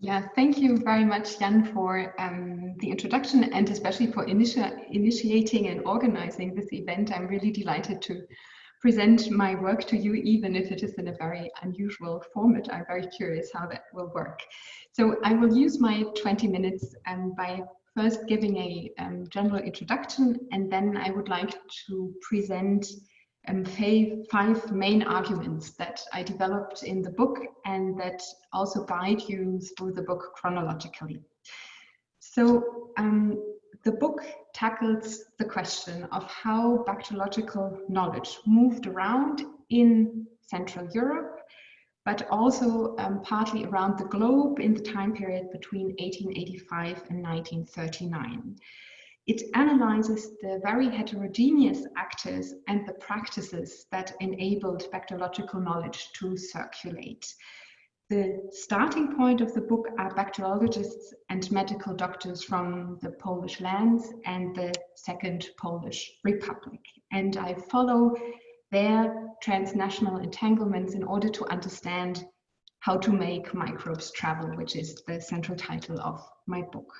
Yeah, thank you very much, Jan, for the introduction and especially for initiating and organizing this event. I'm really delighted to present my work to you, even if it is in a very unusual format. I'm very curious how that will work. So I will use my 20 minutes by first giving a general introduction, and then I would like to present 5 main arguments that I developed in the book and that also guide you through the book chronologically. So the book tackles the question of how bacteriological knowledge moved around in Central Europe, but also partly around the globe in the time period between 1885 and 1939. It analyzes the very heterogeneous actors and the practices that enabled bacteriological knowledge to circulate. The starting point of the book are bacteriologists and medical doctors from the Polish lands and the Second Polish Republic. And I follow their transnational entanglements in order to understand how to make microbes travel, which is the central title of my book.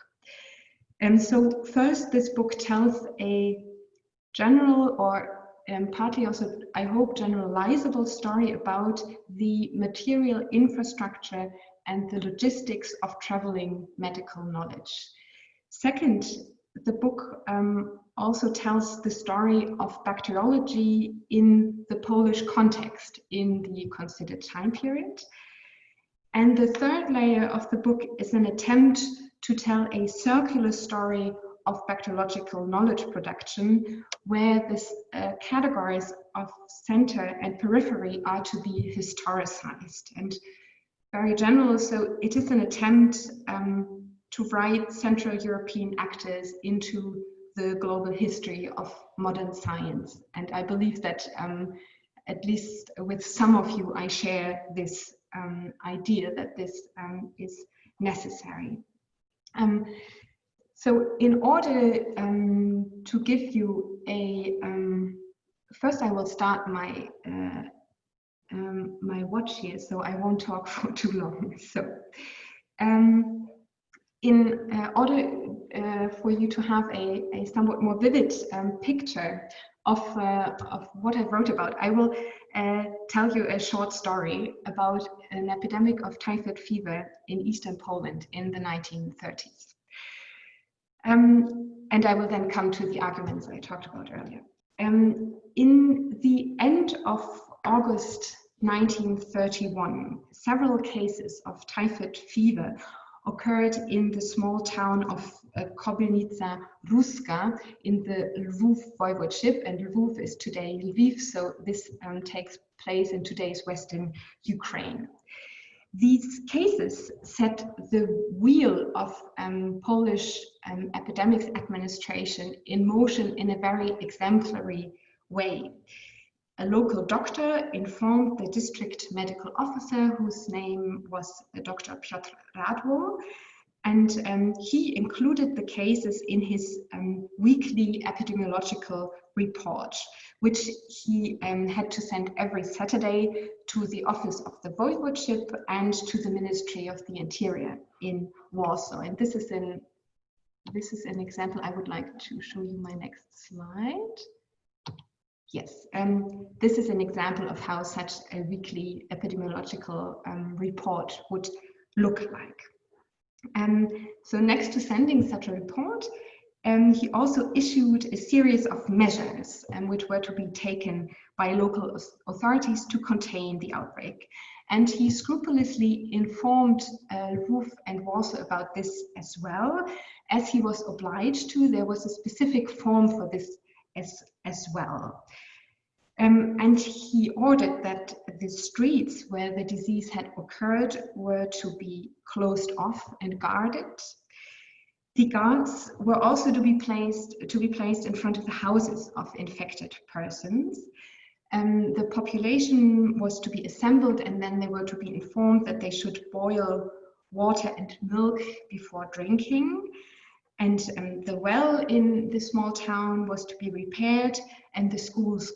And so first, this book tells a general or partly also, I hope, generalizable story about the material infrastructure and the logistics of traveling medical knowledge. Second, the book also tells the story of bacteriology in the Polish context in the considered time period. And the third layer of the book is an attempt to tell a circular story of bacteriological knowledge production, where the categories of center and periphery are to be historicized and very general. So it is an attempt to write Central European actors into the global history of modern science. And I believe that at least with some of you, I share this idea that this is necessary. So in order to give you a, first I will start my my watch here, so I won't talk for too long. So in order for you to have a somewhat more vivid picture of what I wrote about, I will tell you a short story about an epidemic of typhoid fever in eastern Poland in the 1930s. And I will then come to the arguments I talked about earlier. In the end of August 1931, several cases of typhoid fever occurred in the small town of Kobylnica Ruska in the Lwów voivodeship, and Lwów is today Lwów, so this takes place in today's western Ukraine. These cases set the wheel of Polish epidemics administration in motion in a very exemplary way. A local doctor informed the district medical officer, whose name was Dr. Piotr Radło, and he included the cases in his weekly epidemiological report, which he had to send every Saturday to the office of the voivodeship and to the Ministry of the Interior in Warsaw. And this is an example. I would like to show you my next slide. Yes, this is an example of how such a weekly epidemiological report would look like. So next to sending such a report, he also issued a series of measures which were to be taken by local authorities to contain the outbreak. And he scrupulously informed Lwów and Warsaw about this as well, as he was obliged to. There was a specific form for this as well. And he ordered that the streets where the disease had occurred were to be closed off and guarded. The guards were also to be placed in front of the houses of infected persons. The population was to be assembled, and then they were to be informed that they should boil water and milk before drinking. And the well in the small town was to be repaired, and the schools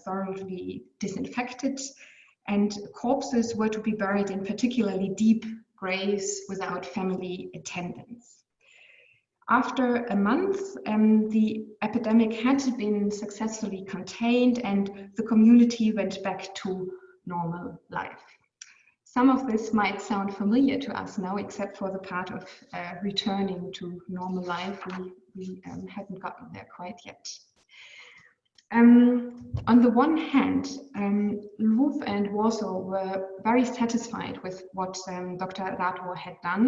thoroughly disinfected. And corpses were to be buried in particularly deep graves without family attendance. After a month, the epidemic had been successfully contained and the community went back to normal life. Some of this might sound familiar to us now, except for the part of returning to normal life. We hadn't gotten there quite yet. On the one hand, Lwów and Warsaw were very satisfied with what Dr. Radwo had done.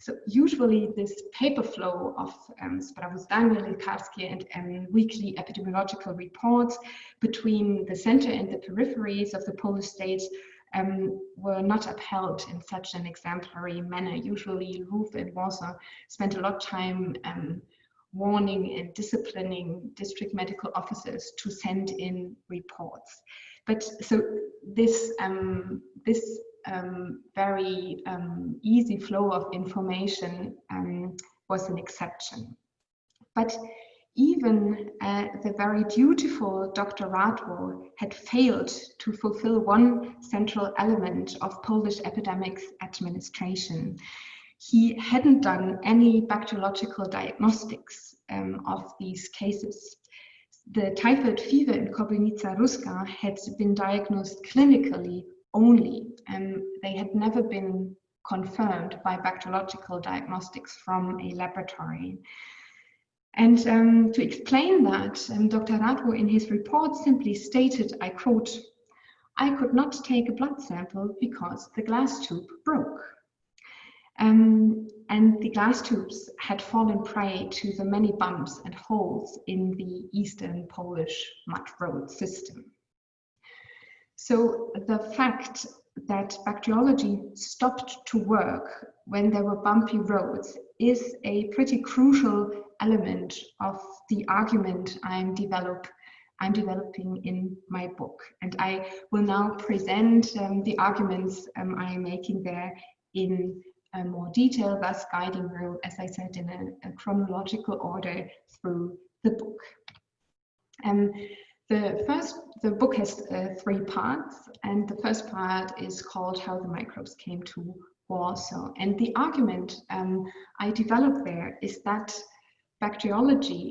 So usually this paper flow of sprawozdania lekarskie and weekly epidemiological reports between the center and the peripheries of the Polish states were not upheld in such an exemplary manner. Usually Lwów and Warsaw spent a lot of time warning and disciplining district medical officers to send in reports. But so this very easy flow of information was an exception. But even the very dutiful Dr. Radwo had failed to fulfill one central element of Polish epidemics administration. He hadn't done any bacteriological diagnostics of these cases. The typhoid fever in Kobylnica Ruska had been diagnosed clinically only, and they had never been confirmed by bacteriological diagnostics from a laboratory. And to explain that, Dr. Radwo in his report simply stated, I quote, "I could not take a blood sample because the glass tube broke." And the glass tubes had fallen prey to the many bumps and holes in the eastern Polish mud road system. So the fact that bacteriology stopped to work when there were bumpy roads is a pretty crucial element of the argument I'm developing in my book. And I will now present the arguments I'm making there in more detail, thus guiding you, as I said, in a chronological order through the book. The book has 3 parts, and the first part is called How the Microbes Came to Warsaw. And the argument I developed there is that bacteriology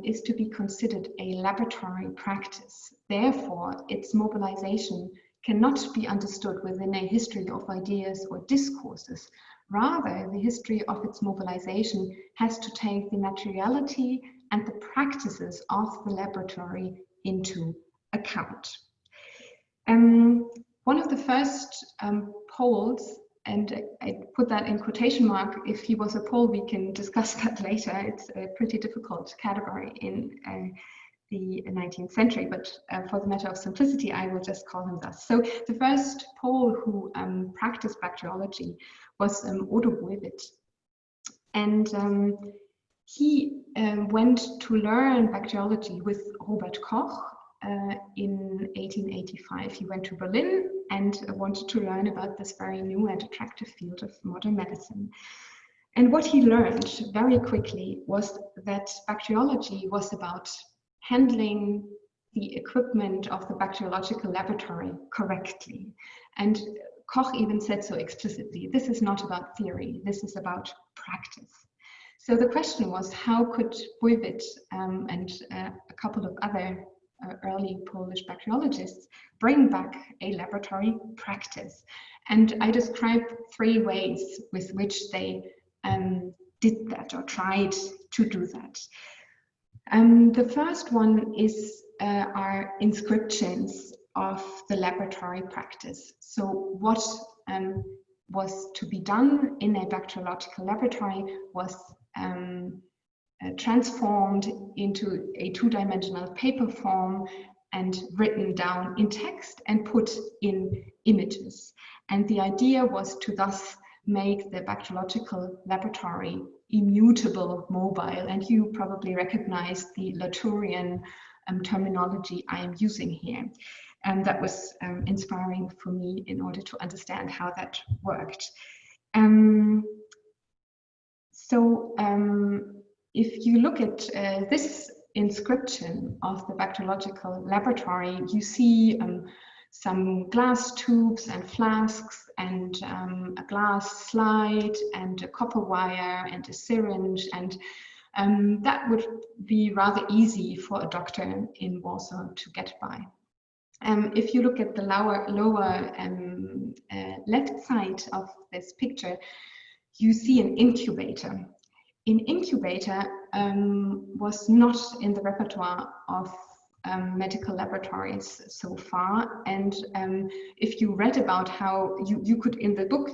is to be considered a laboratory practice. Therefore, its mobilization cannot be understood within a history of ideas or discourses. Rather, the history of its mobilization has to take the materiality and the practices of the laboratory into account. One of the first Poles, and I put that in quotation mark, if he was a Pole, we can discuss that later. It's a pretty difficult category in the 19th century, but for the matter of simplicity, I will just call him thus. So the first Pole who practiced bacteriology was Odo Wojewicz. And he went to learn bacteriology with Robert Koch in 1885. He went to Berlin and wanted to learn about this very new and attractive field of modern medicine. And what he learned very quickly was that bacteriology was about handling the equipment of the bacteriological laboratory correctly. And Koch even said so explicitly, this is not about theory, this is about practice. So the question was, how could Wojewicz and a couple of other early Polish bacteriologists bring back a laboratory practice? And I describe 3 ways with which they did that or tried to do that. The first one is are inscriptions of the laboratory practice. So what was to be done in a bacteriological laboratory was transformed into a 2-dimensional paper form and written down in text and put in images. And the idea was to thus make the bacteriological laboratory immutable, mobile, and you probably recognize the Latourian terminology I am using here. And that was inspiring for me in order to understand how that worked. If you look at this inscription of the bacteriological laboratory, you see some glass tubes and flasks and a glass slide and a copper wire and a syringe, and that would be rather easy for a doctor in Warsaw to get by. If you look at the lower left side of this picture, you see an incubator. An incubator was not in the repertoire of medical laboratories so far, and if you read about how you could, in the book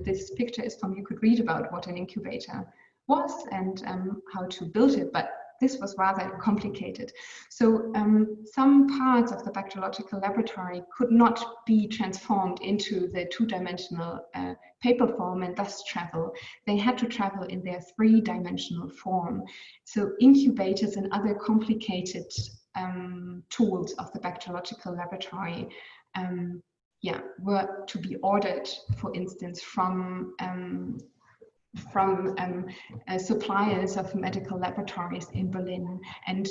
this picture is from, you could read about what an incubator was and how to build it, but this was rather complicated. So some parts of the bacteriological laboratory could not be transformed into the two-dimensional paper form and thus travel. They had to travel in their three-dimensional form. So incubators and other complicated tools of the bacteriological laboratory were to be ordered, for instance, from suppliers of medical laboratories in Berlin, and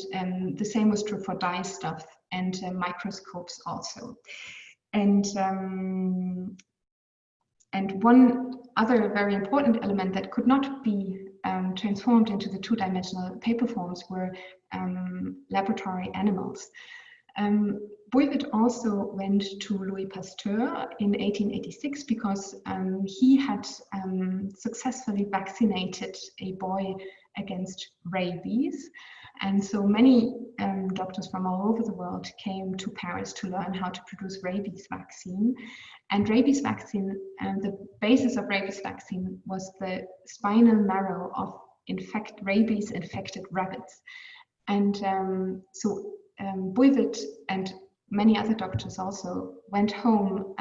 the same was true for dye stuff and microscopes also. And one other very important element that could not be transformed into the two-dimensional paper forms were laboratory animals. Buyvet also went to Louis Pasteur in 1886 because he had successfully vaccinated a boy against rabies. And so many doctors from all over the world came to Paris to learn how to produce rabies vaccine. And rabies vaccine, the basis of rabies vaccine was the spinal marrow of rabies-infected rabbits. And so Buyvet and many other doctors also went home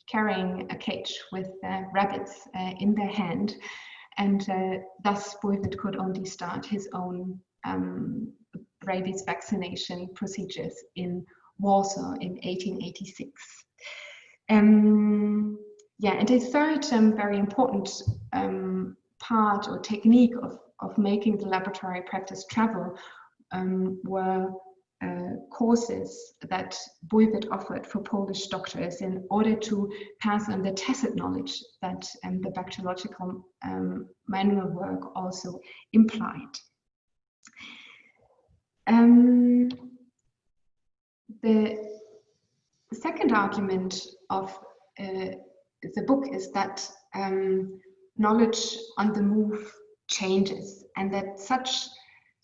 carrying a cage with rabbits in their hand, and thus Buyvet could only start his own rabies vaccination procedures in Warsaw in 1886. And a third very important part or technique of making the laboratory practice travel were courses that Buyvet offered for Polish doctors in order to pass on the tacit knowledge that the bacteriological manual work also implied. The second argument of the book is that knowledge on the move changes, and that such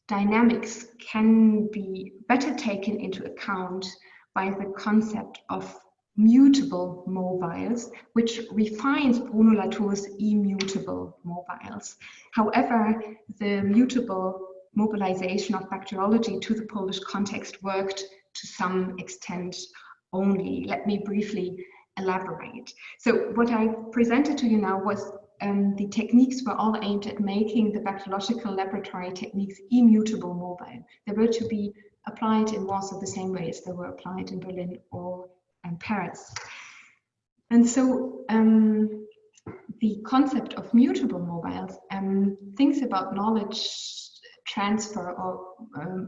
dynamics can be better taken into account by the concept of mutable mobiles, which refines Bruno Latour's immutable mobiles. However, the mutable mobilization of bacteriology to the Polish context worked to some extent only. Let me briefly elaborate. So what I presented to you now was the techniques were all aimed at making the bacteriological laboratory techniques immutable mobile. They were to be applied in Warsaw the same way as they were applied in Berlin or in Paris. And so the concept of mutable mobiles thinks about knowledge transfer or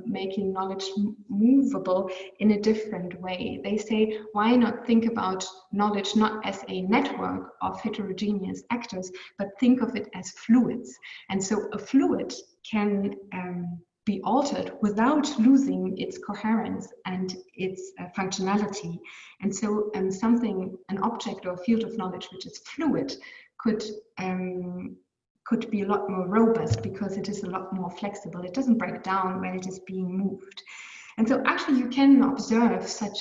making knowledge movable in a different way. They say, why not think about knowledge not as a network of heterogeneous actors, but think of it as fluids. And so a fluid can be altered without losing its coherence and its functionality. And so an object or field of knowledge which is fluid could be a lot more robust because it is a lot more flexible. It doesn't break down when it is being moved. And so actually you can observe such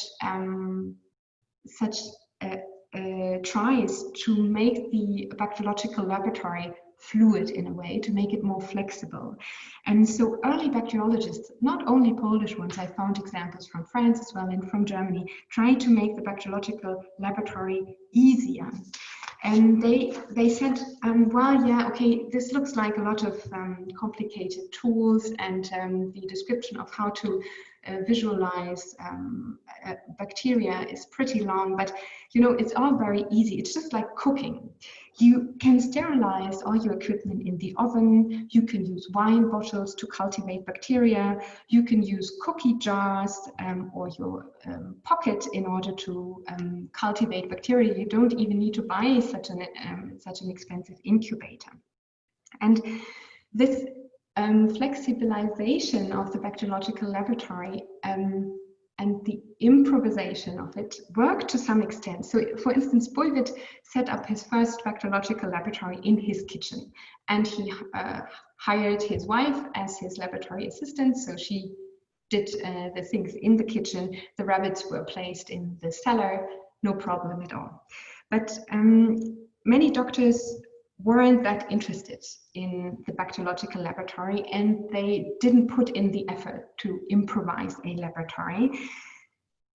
tries to make the bacteriological laboratory fluid in a way, to make it more flexible. And so early bacteriologists, not only Polish ones, I found examples from France as well and from Germany, tried to make the bacteriological laboratory easier. And they said, well, yeah, okay, this looks like a lot of complicated tools, and the description of how to visualize bacteria is pretty long, but you know, it's all very easy. It's just like cooking. You can sterilize all your equipment in the oven. You can use wine bottles to cultivate bacteria. You can use cookie jars or your pocket in order to cultivate bacteria. You don't even need to buy such an expensive incubator. And this flexibilization of the bacteriological laboratory and the improvisation of it worked to some extent. So, for instance, Bulwitt set up his first bacteriological laboratory in his kitchen, and he hired his wife as his laboratory assistant. So she did the things in the kitchen. The rabbits were placed in the cellar, no problem at all. But many doctors weren't that interested in the bacteriological laboratory, and they didn't put in the effort to improvise a laboratory.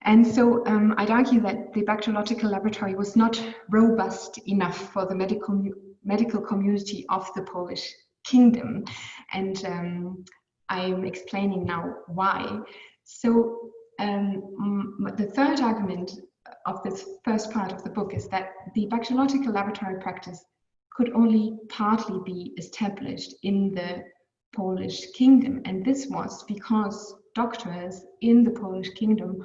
And so I'd argue that the bacteriological laboratory was not robust enough for the medical community of the Polish kingdom. And I'm explaining now why. So the third argument of this first part of the book is that the bacteriological laboratory practice could only partly be established in the Polish kingdom. And this was because doctors in the Polish kingdom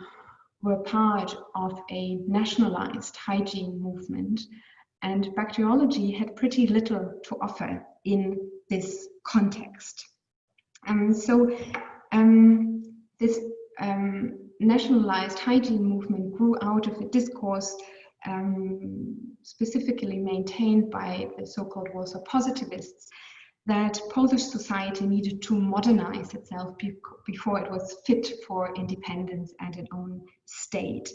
were part of a nationalized hygiene movement, and bacteriology had pretty little to offer in this context. This nationalized hygiene movement grew out of a discourse specifically maintained by the so-called Warsaw positivists, that Polish society needed to modernize itself before it was fit for independence and an own state.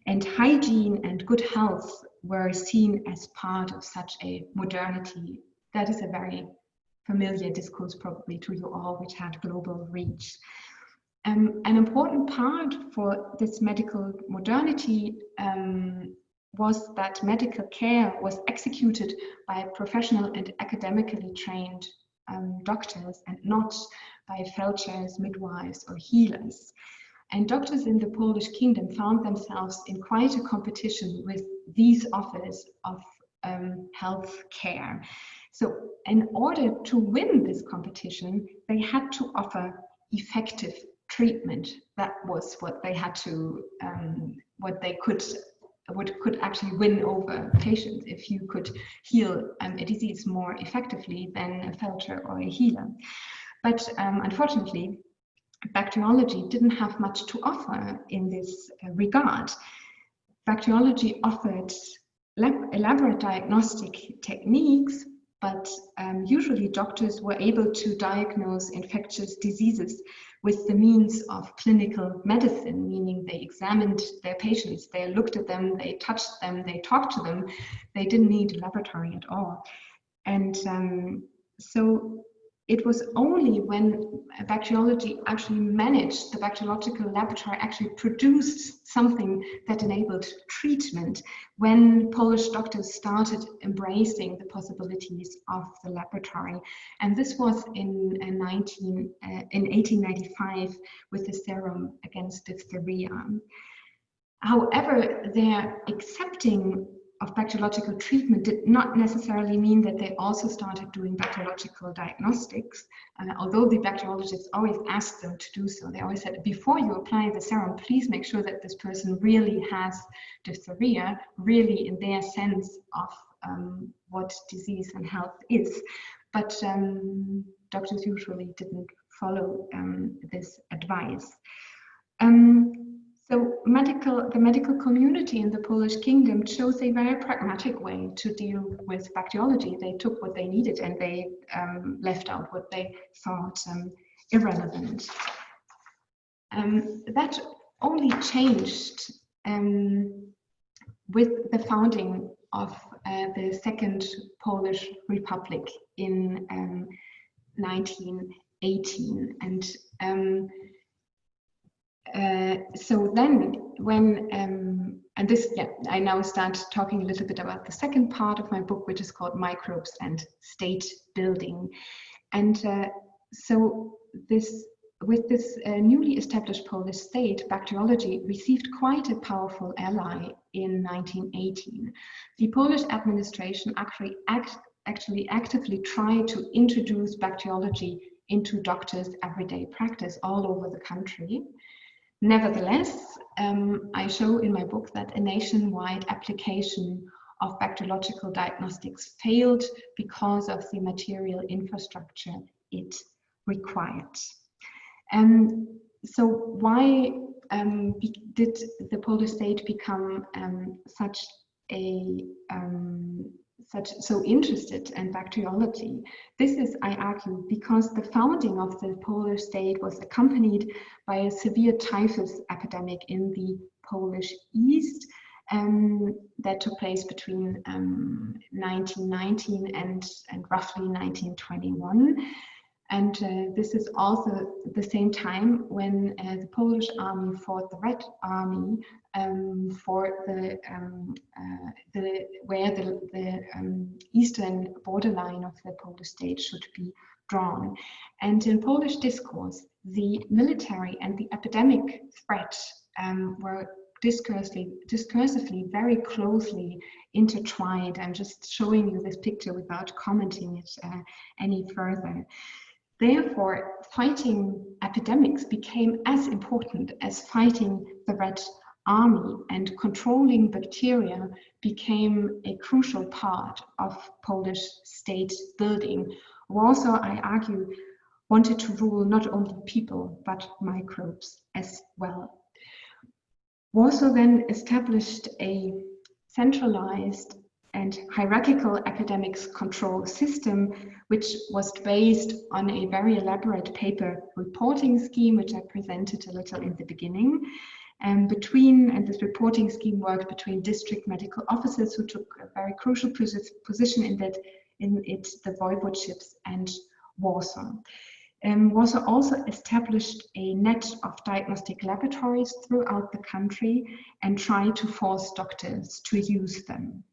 And hygiene and good health were seen as part of such a modernity. That is a very familiar discourse probably to you all, which had global reach. An important part for this medical modernity was that medical care was executed by professional and academically trained doctors, and not by felchers, midwives, or healers. And doctors in the Polish kingdom found themselves in quite a competition with these offers of health care. So in order to win this competition, they had to offer effective treatment. That was what they had to, what could actually win over patients. If you could heal a disease more effectively than a felcher or a healer. But unfortunately, bacteriology didn't have much to offer in this regard. Bacteriology offered elaborate diagnostic techniques, but usually doctors were able to diagnose infectious diseases with the means of clinical medicine, meaning they examined their patients, they looked at them, they touched them, they talked to them. They didn't need a laboratory at all. And so it was only when bacteriology actually managed, the bacteriological laboratory actually produced something that enabled treatment, when Polish doctors started embracing the possibilities of the laboratory. And this was in 1895 with the serum against diphtheria. However, their accepting of bacteriological treatment did not necessarily mean that they also started doing bacteriological diagnostics, although the bacteriologists always asked them to do so. They always said, before you apply the serum, please make sure that this person really has diphtheria, really in their sense of what disease and health is. But doctors usually didn't follow this advice. So the medical community in the Polish kingdom chose a very pragmatic way to deal with bacteriology. They took what they needed and they left out what they thought irrelevant. That only changed with the founding of the Second Polish Republic in 1918. And so then when, and this, yeah, I now start talking a little bit about the second part of my book, which is called Microbes and State Building. And so this with this newly established Polish state, bacteriology received quite a powerful ally in 1918. The Polish administration actually actively tried to introduce bacteriology into doctors' everyday practice all over the country. Nevertheless, I show in my book that a nationwide application of bacteriological diagnostics failed because of the material infrastructure it required. So why did the Polish state become so interested in bacteriology? This is, I argue, because the founding of the Polish state was accompanied by a severe typhus epidemic in the Polish East that took place between 1919 and roughly 1921. And this is also the same time when the Polish army fought the Red Army for where the eastern borderline of the Polish state should be drawn. And in Polish discourse, the military and the epidemic threat were discursively very closely intertwined. I'm just showing you this picture without commenting it any further. Therefore, fighting epidemics became as important as fighting the Red Army, and controlling bacteria became a crucial part of Polish state building. Warsaw, I argue, wanted to rule not only people, but microbes as well. Warsaw then established a centralized and hierarchical epidemics control system, which was based on a very elaborate paper reporting scheme, which I presented a little in the beginning. And this reporting scheme worked between district medical officers, who took a very crucial position in the voivodeships, and Warsaw. Warsaw also established a net of diagnostic laboratories throughout the country and tried to force doctors to use them.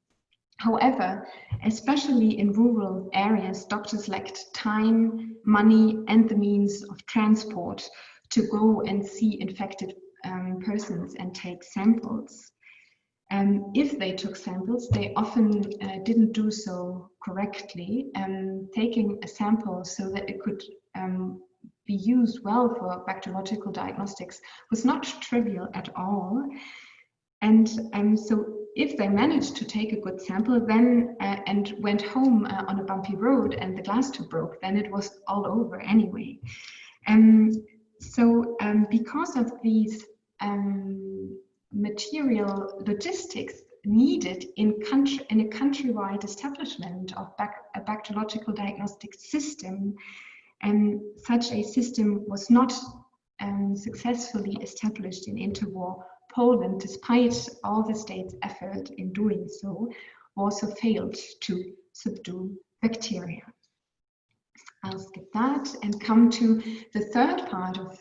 However, especially in rural areas, doctors lacked time, money, and the means of transport to go and see infected persons and take samples. If they took samples, they often didn't do so correctly. Taking a sample so that it could be used well for bacteriological diagnostics was not trivial at all. And so if they managed to take a good sample then and went home on a bumpy road and the glass tube broke, then it was all over anyway. So because of these material logistics needed in a countrywide establishment of a bacteriological diagnostic system, and such a system was not successfully established in interwar Poland, despite all the state's effort in doing so. Warsaw failed to subdue bacteria. I'll skip that and come to the third part of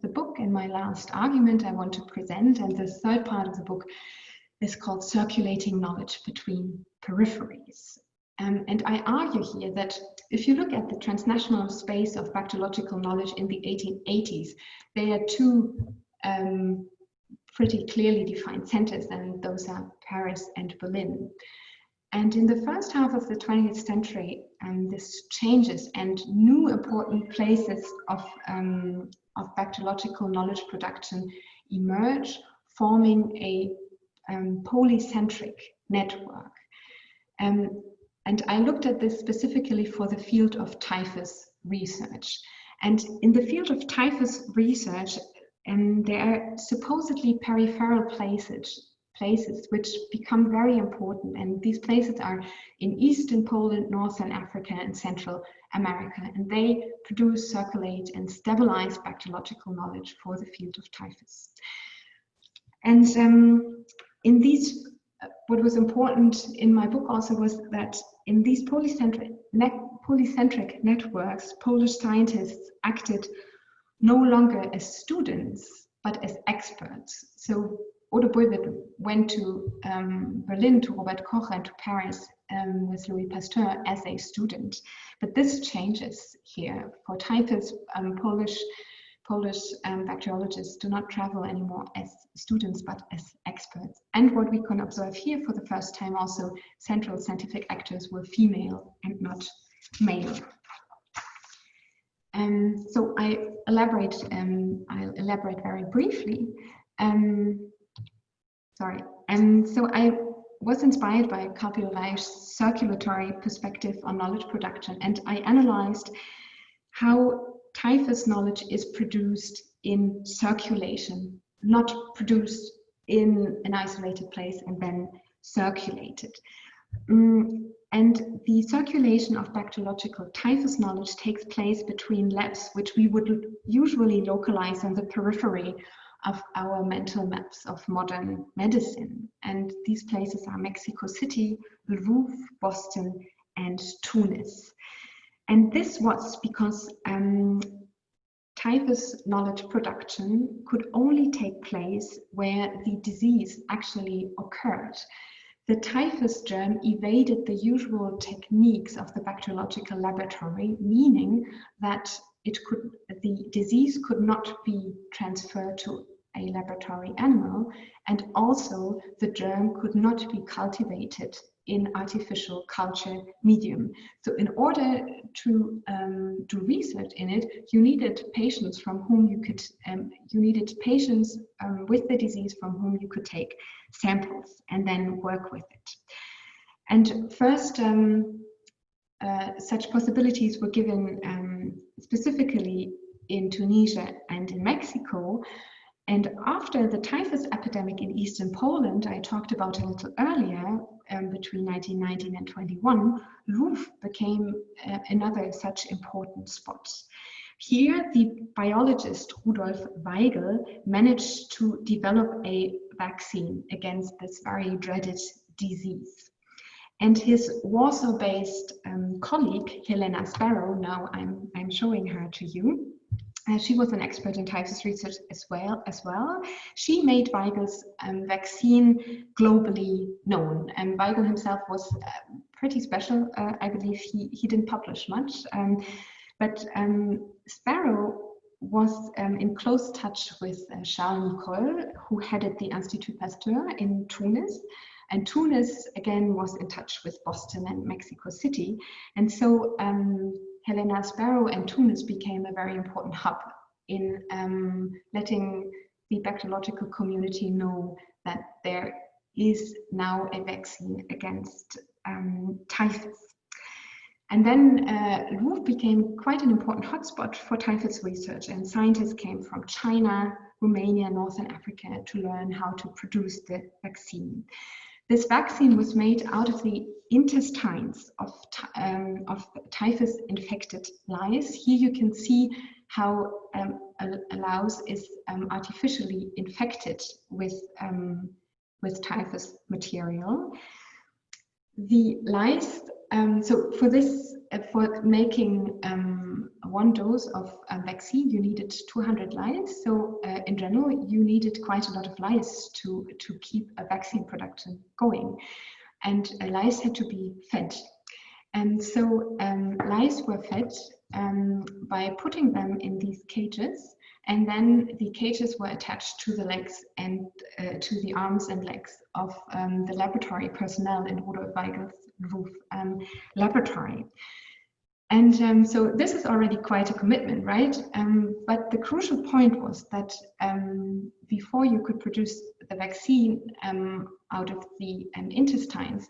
the book and my last argument I want to present. And the third part of the book is called Circulating Knowledge Between Peripheries. And I argue here that if you look at the transnational space of bacteriological knowledge in the 1880s, there are two pretty clearly defined centers, and those are Paris and Berlin. And in the first half of the 20th century, this changes and new important places of bacteriological knowledge production emerge, forming a polycentric network. And I looked at this specifically for the field of typhus research. And in the field of typhus research, there are supposedly peripheral places which become very important. And these places are in Eastern Poland, Northern Africa, and Central America. And they produce, circulate, and stabilize bacteriological knowledge for the field of typhus. And in these, what was important in my book also was that in these polycentric networks, Polish scientists acted no longer as students, but as experts. So Odo Bulwitt went to Berlin, to Robert Koch, and to Paris with Louis Pasteur as a student. But this changes here. For typhus, Polish Polish bacteriologists do not travel anymore as students, but as experts. And what we can observe here for the first time also, central scientific actors were female and not male. So I'll elaborate very briefly. So I was inspired by Carpio Reich's circulatory perspective on knowledge production, and I analyzed how typhus knowledge is produced in circulation, not produced in an isolated place and then circulated. And the circulation of bacteriological typhus knowledge takes place between labs, which we would usually localize on the periphery of our mental maps of modern medicine. And these places are Mexico City, Lwów, Boston, and Tunis. And this was because typhus knowledge production could only take place where the disease actually occurred. The typhus germ evaded the usual techniques of the bacteriological laboratory, meaning that the disease could not be transferred to a laboratory animal, and also the germ could not be cultivated in artificial culture medium. So in order to do research in it, you needed patients from whom you could, with the disease from whom you could take samples and then work with it. And first, such possibilities were given specifically in Tunisia and in Mexico. And after the typhus epidemic in eastern Poland, I talked about a little earlier, between 1919 and 21, Lwów became another such important spot. Here, the biologist Rudolf Weigel managed to develop a vaccine against this very dreaded disease. And his Warsaw-based colleague, Helena Sparrow, now I'm showing her to you, she was an expert in typhus research as well. She made Weigel's vaccine globally known. And Weigel himself was pretty special. I believe he didn't publish much. But Sparrow was in close touch with Charles Nicole, who headed the Institut Pasteur in Tunis. And Tunis, again, was in touch with Boston and Mexico City. And so Helena Sparrow and Tunis became a very important hub in letting the bacteriological community know that there is now a vaccine against typhus. And then Lwów became quite an important hotspot for typhus research, and scientists came from China, Romania, Northern Africa to learn how to produce the vaccine. This vaccine was made out of the intestines of typhus-infected lice. Here you can see how a louse is artificially infected with typhus material. The lice, so for making one dose of vaccine, you needed 200 lice. So in general, you needed quite a lot of lice to keep a vaccine production going. And lice had to be fed. And so lice were fed by putting them in these cages. And then the cages were attached to the legs and to the arms and legs of the laboratory personnel in Rudolf Weigel's Lwów laboratory. And so this is already quite a commitment, right? But the crucial point was that before you could produce the vaccine out of the intestines,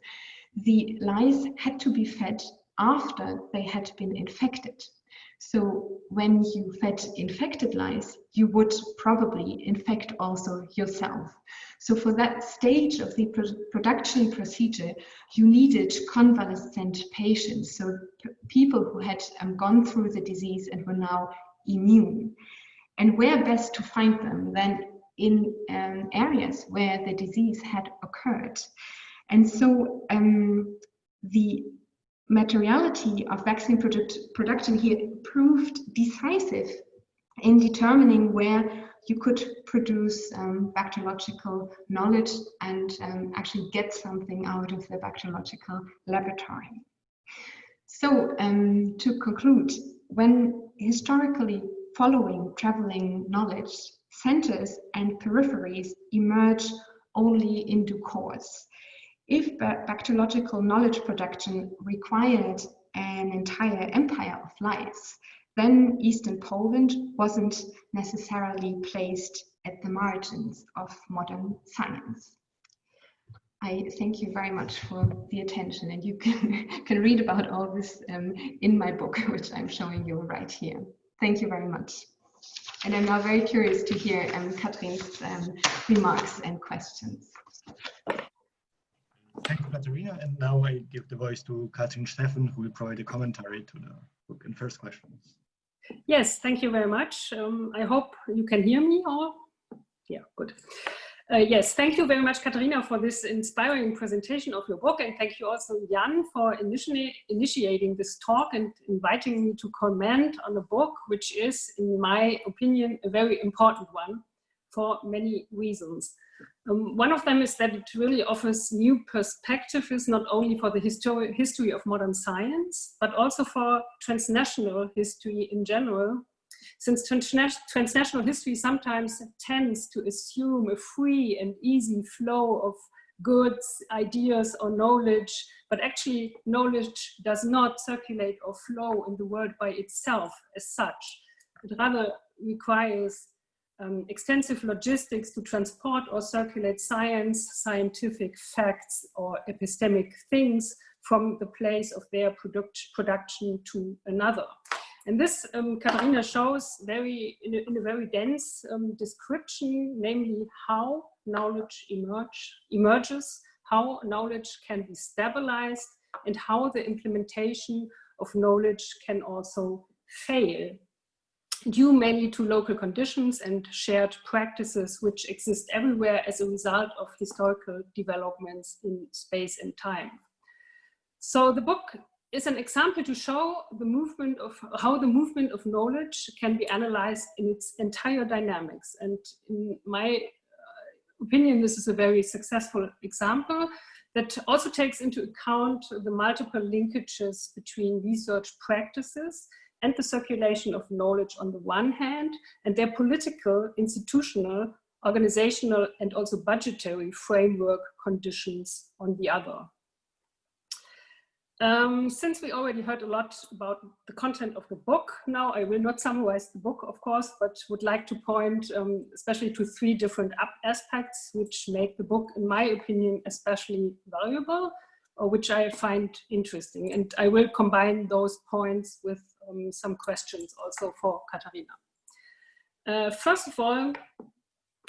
the lice had to be fed after they had been infected. So when you fed infected lice, you would probably infect also yourself. So for that stage of the production procedure, you needed convalescent patients, so people who had gone through the disease and were now immune. And where best to find them than in areas where the disease had occurred. And so the materiality of vaccine production here proved decisive in determining where you could produce bacteriological knowledge and actually get something out of the bacteriological laboratory. So to conclude, when historically following traveling knowledge, centers and peripheries emerge only in due course. If bacteriological knowledge production required an entire empire of lies, then Eastern Poland wasn't necessarily placed at the margins of modern science. I thank you very much for the attention, and you can read about all this in my book, which I'm showing you right here. Thank you very much. And I'm now very curious to hear Katrin's remarks and questions. Thank you, Katharina. And now I give the voice to Katrin Steffen, who will provide a commentary to the book and first questions. Yes, thank you very much. I hope you can hear me all. Yeah, good. Yes, thank you very much, Katharina, for this inspiring presentation of your book. And thank you also, Jan, for initiating this talk and inviting me to comment on a book, which is, in my opinion, a very important one for many reasons. One of them is that it really offers new perspectives, not only for the history of modern science, but also for transnational history in general. Since transnational history sometimes tends to assume a free and easy flow of goods, ideas, or knowledge, but actually knowledge does not circulate or flow in the world by itself as such. It rather requires extensive logistics to transport or circulate science, scientific facts, or epistemic things from the place of their production to another. And this, Katharina shows in a very dense description, namely how knowledge emerges, how knowledge can be stabilized, and how the implementation of knowledge can also fail, due mainly to local conditions and shared practices which exist everywhere as a result of historical developments in space and time. So the book is an example to show how the movement of knowledge can be analyzed in its entire dynamics. And in my opinion, this is a very successful example that also takes into account the multiple linkages between research practices and the circulation of knowledge on the one hand, and their political, institutional, organizational, and also budgetary framework conditions on the other. Since we already heard a lot about the content of the book, now I will not summarize the book, of course, but would like to point especially to three different aspects which make the book, in my opinion, especially valuable, or which I find interesting. And I will combine those points with some questions also for Katharina. First of all,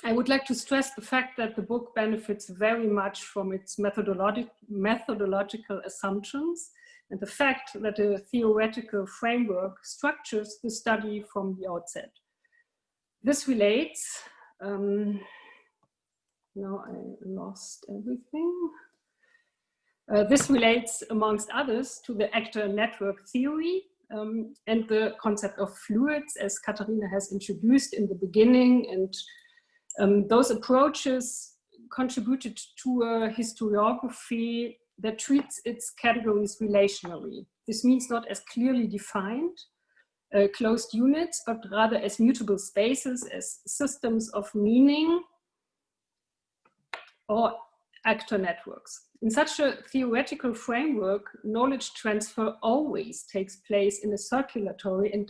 I would like to stress the fact that the book benefits very much from its methodological assumptions and the fact that a theoretical framework structures the study from the outset. This relates, now I lost everything. This relates, amongst others, to the actor network theory and the concept of fluids, as Katharina has introduced in the beginning, and those approaches contributed to a historiography that treats its categories relationally. This means not as clearly defined closed units, but rather as mutable spaces, as systems of meaning or actor networks. In such a theoretical framework, knowledge transfer always takes place in a circulatory and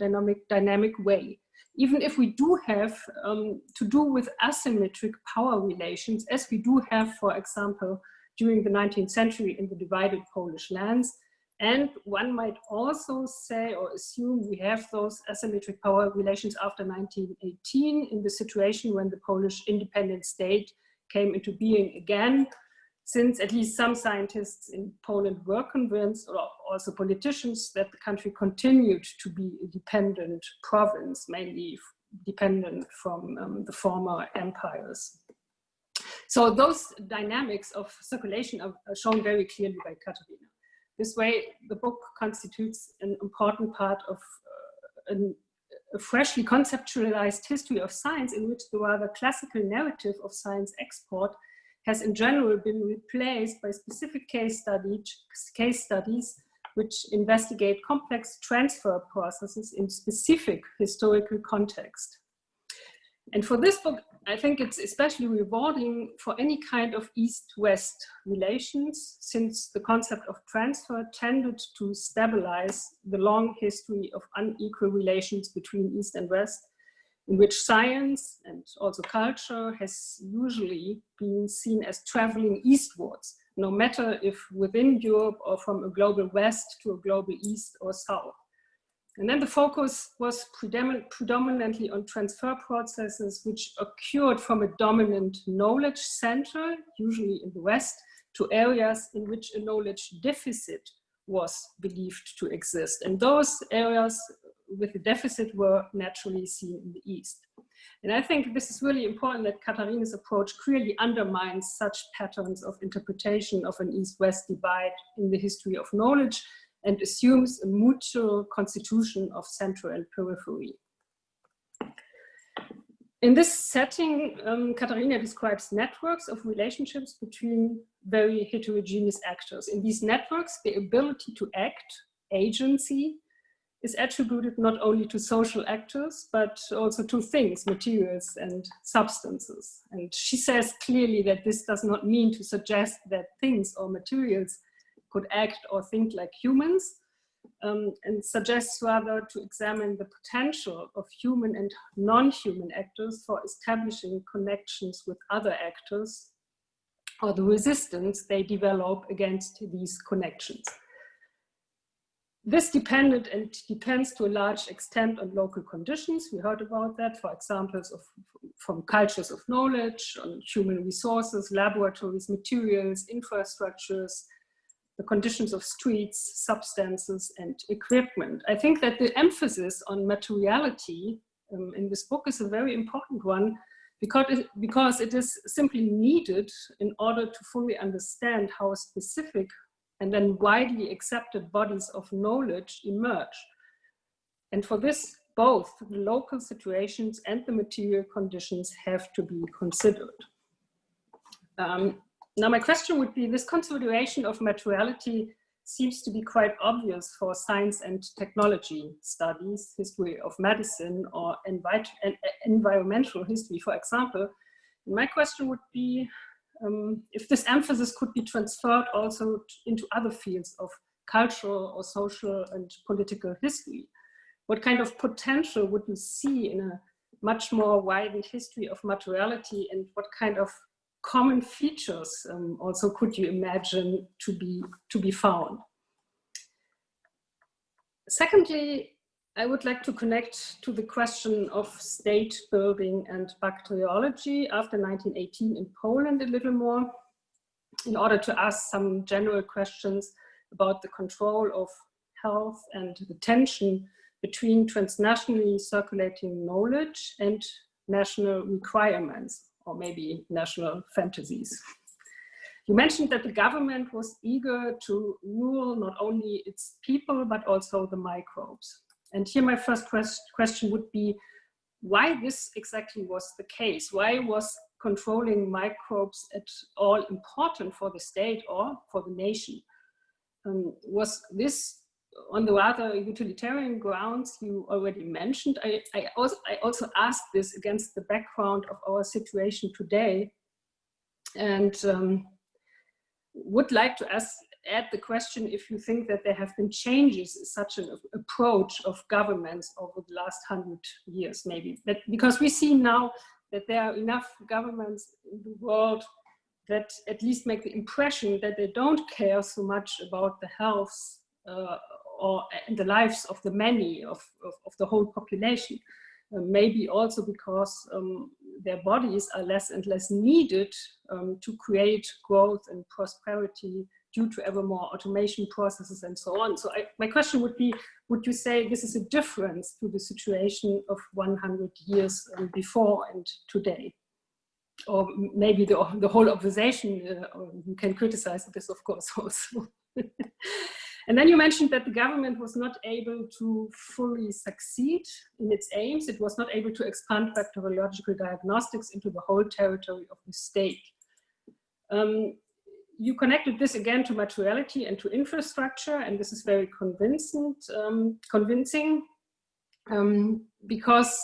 dynamic way. Even if we do have to do with asymmetric power relations, as we do have, for example, during the 19th century in the divided Polish lands. And one might also say or assume we have those asymmetric power relations after 1918 in the situation when the Polish independent state came into being again, since at least some scientists in Poland were convinced, or also politicians, that the country continued to be a dependent province, mainly dependent from the former empires. So those dynamics of circulation are shown very clearly by Katharina. This way, the book constitutes an important part of a freshly conceptualized history of science, in which the rather classical narrative of science export has in general been replaced by specific case studies which investigate complex transfer processes in specific historical context. And for this book, I think it's especially rewarding for any kind of East-West relations, since the concept of transfer tended to stabilize the long history of unequal relations between East and West, in which science and also culture has usually been seen as traveling eastwards, no matter if within Europe or from a global West to a global East or South. And then the focus was predominantly on transfer processes which occurred from a dominant knowledge center, usually in the West, to areas in which a knowledge deficit was believed to exist. And those areas with the deficit were naturally seen in the East. And I think this is really important that Katharina's approach clearly undermines such patterns of interpretation of an East-West divide in the history of knowledge, and assumes a mutual constitution of center and periphery. In this setting, Katharina describes networks of relationships between very heterogeneous actors. In these networks, the ability to act, agency, is attributed not only to social actors, but also to things, materials, and substances. And she says clearly that this does not mean to suggest that things or materials could act or think like humans, and suggests rather to examine the potential of human and non-human actors for establishing connections with other actors, or the resistance they develop against these connections. This depended and depends to a large extent on local conditions. We heard about that, for examples from cultures of knowledge, on human resources, laboratories, materials, infrastructures, the conditions of streets, substances, and equipment. I think that the emphasis on materiality in this book is a very important one, because it is simply needed in order to fully understand how specific and then widely accepted bodies of knowledge emerge. And for this, both the local situations and the material conditions have to be considered. Now my question would be, this consideration of materiality seems to be quite obvious for science and technology studies, history of medicine, or environmental history, for example. My question would be, if this emphasis could be transferred also into other fields of cultural or social and political history. What kind of potential would you see in a much more widened history of materiality, and what kind of common features also could you imagine to be found? Secondly, I would like to connect to the question of state building and bacteriology after 1918 in Poland a little more, in order to ask some general questions about the control of health and the tension between transnationally circulating knowledge and national requirements, or maybe national fantasies. You mentioned that the government was eager to rule not only its people, but also the microbes. And here my first question would be, why this exactly was the case? Why was controlling microbes at all important for the state or for the nation? Was this on the rather utilitarian grounds you already mentioned? I also asked this against the background of our situation today, and would like to add the question if you think that there have been changes in such an approach of governments over the last 100 years, maybe. Because we see now that there are enough governments in the world that at least make the impression that they don't care so much about the health or the lives of the many, of the whole population. Maybe also because their bodies are less and less needed to create growth and prosperity due to ever more automation processes and so on. So my question would be, would you say this is a difference to the situation of 100 years before and today? Or maybe the whole observation, you can criticize this, of course, also. And then you mentioned that the government was not able to fully succeed in its aims. It was not able to expand bacteriological diagnostics into the whole territory of the state. you connected this again to materiality and to infrastructure, and this is very convincing, because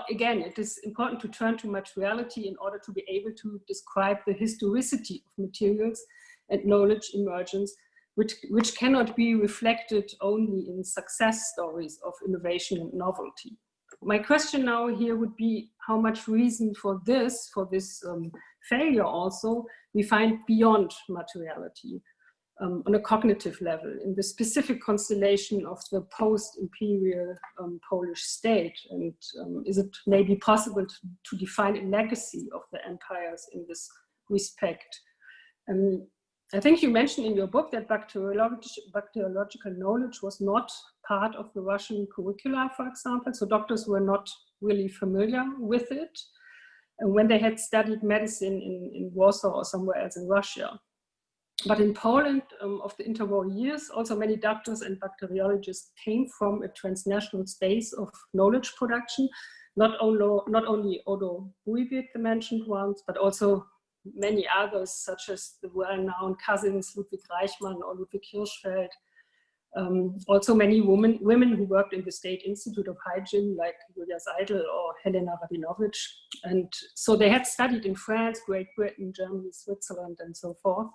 again, it is important to turn to materiality in order to be able to describe the historicity of materials and knowledge emergence, which cannot be reflected only in success stories of innovation and novelty. My question now here would be how much reason for this failure also we find beyond materiality, on a cognitive level, in the specific constellation of the post-imperial Polish state. And is it maybe possible to define a legacy of the empires in this respect? I think you mentioned in your book that bacteriological knowledge was not part of the Russian curricula, for example, so doctors were not really familiar with it when they had studied medicine in Warsaw or somewhere else in Russia. But in Poland of the interwar years, also many doctors and bacteriologists came from a transnational space of knowledge production, not only Odo Buiwit, the mentioned ones, but also many others, such as the well-known cousins Ludwig Reichmann or Ludwig Hirschfeld. Also many women who worked in the State Institute of Hygiene, like Julia Seidel or Helena Rabinovich. And so they had studied in France, Great Britain, Germany, Switzerland, and so forth.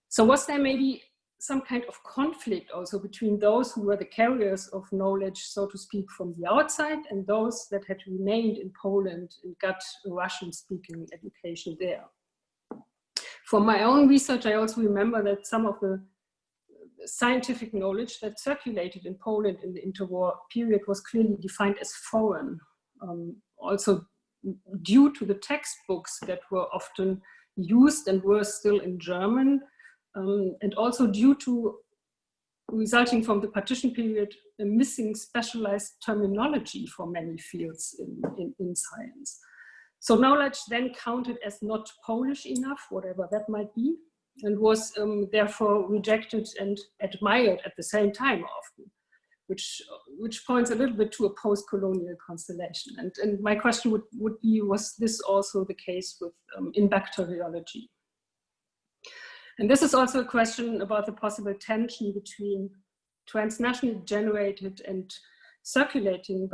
So was there maybe some kind of conflict also between those who were the carriers of knowledge, so to speak, from the outside, and those that had remained in Poland and got a Russian-speaking education there? From my own research, I also remember that some of the scientific knowledge that circulated in Poland in the interwar period was clearly defined as foreign, also due to the textbooks that were often used and were still in German, and also due to, resulting from the partition period, a missing specialized terminology for many fields in science. So knowledge then counted as not Polish enough, whatever that might be, and was therefore rejected and admired at the same time often, which points a little bit to a post-colonial constellation. And my question would be, was this also the case with in bacteriology? And this is also a question about the possible tension between transnationally generated and circulating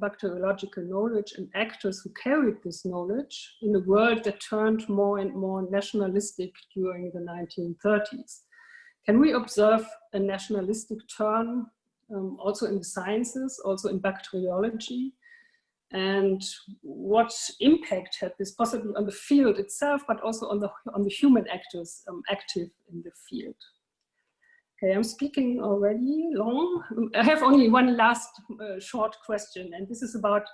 bacteriological knowledge and actors who carried this knowledge in a world that turned more and more nationalistic during the 1930s. Can we observe a nationalistic turn also in the sciences, also in bacteriology? And what impact had this possibly on the field itself, but also on the human actors active in the field? Okay, I'm speaking already long. I have only one last short question, and this is about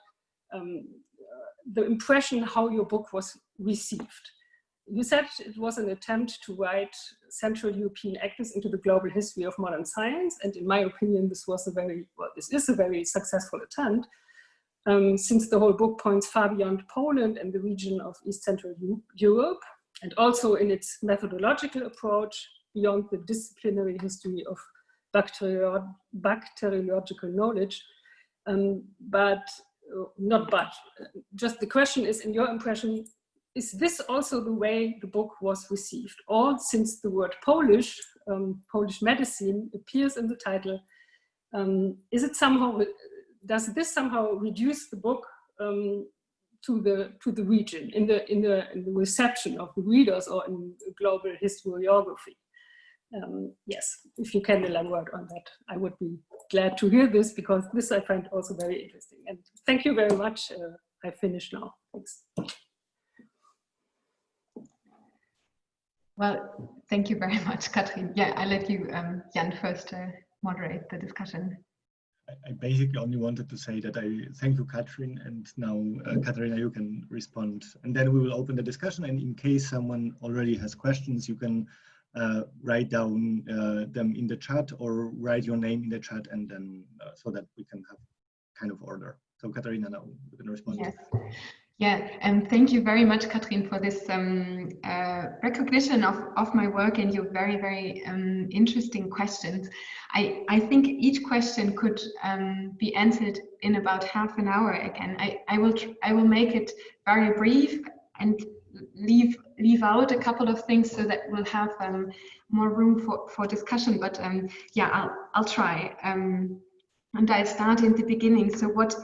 the impression how your book was received. You said it was an attempt to write Central European actors into the global history of modern science, and in my opinion, this is a very successful attempt, since the whole book points far beyond Poland and the region of East Central Europe, and also in its methodological approach beyond the disciplinary history of bacteriological knowledge. Just the question is, in your impression, is this also the way the book was received? Or since the word Polish, Polish medicine appears in the title, does this somehow reduce the book to the region in the reception of the readers or in global historiography? Yes, if you can elaborate on that, I would be glad to hear this, because this I find also very interesting. And thank you very much. I finish now. Thanks. Well, thank you very much, Katrin. Yeah, I'll let you, Jan, first moderate the discussion. I basically only wanted to say that I thank you, Katrin, and now Katharina, you can respond, and then we will open the discussion. And in case someone already has questions, you can write down them in the chat or write your name in the chat, and then so that we can have kind of order. So Katharina, now you can respond. Yes. Yeah, and thank you very much, Katrin, for this recognition of my work and your very, very interesting questions. I think each question could be answered in about half an hour again. I will make it very brief and leave leave out a couple of things so that we'll have more room for discussion, but yeah, I'll try. And I start in the beginning. So what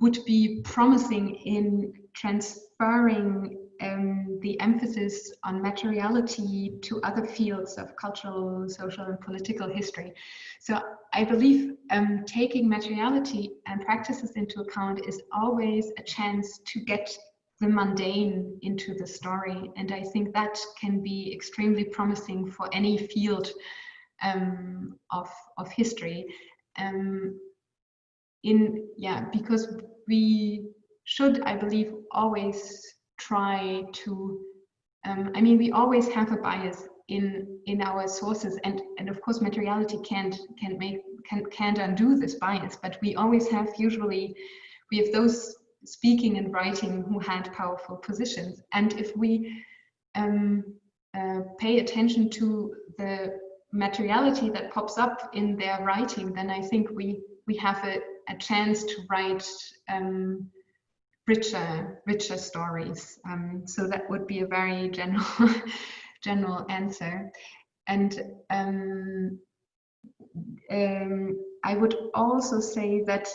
would be promising in transferring the emphasis on materiality to other fields of cultural, social, and political history? So I believe taking materiality and practices into account is always a chance to get the mundane into the story, and I think that can be extremely promising for any field of history. Because we should, I believe, always try to. I mean, we always have a bias in our sources, and of course, materiality can't undo this bias. But we always have, usually, we have those speaking and writing who had powerful positions, and if we pay attention to the materiality that pops up in their writing, then I think we have a chance to write richer stories. So that would be a very general answer. And I would also say that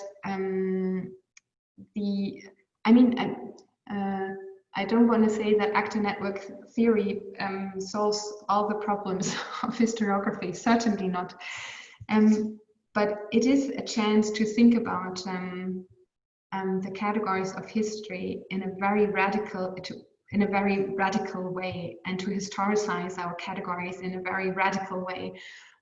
I don't want to say that actor network theory solves all the problems of historiography, certainly not. But it is a chance to think about the categories of history in a very radical way, and to historicize our categories in a very radical way.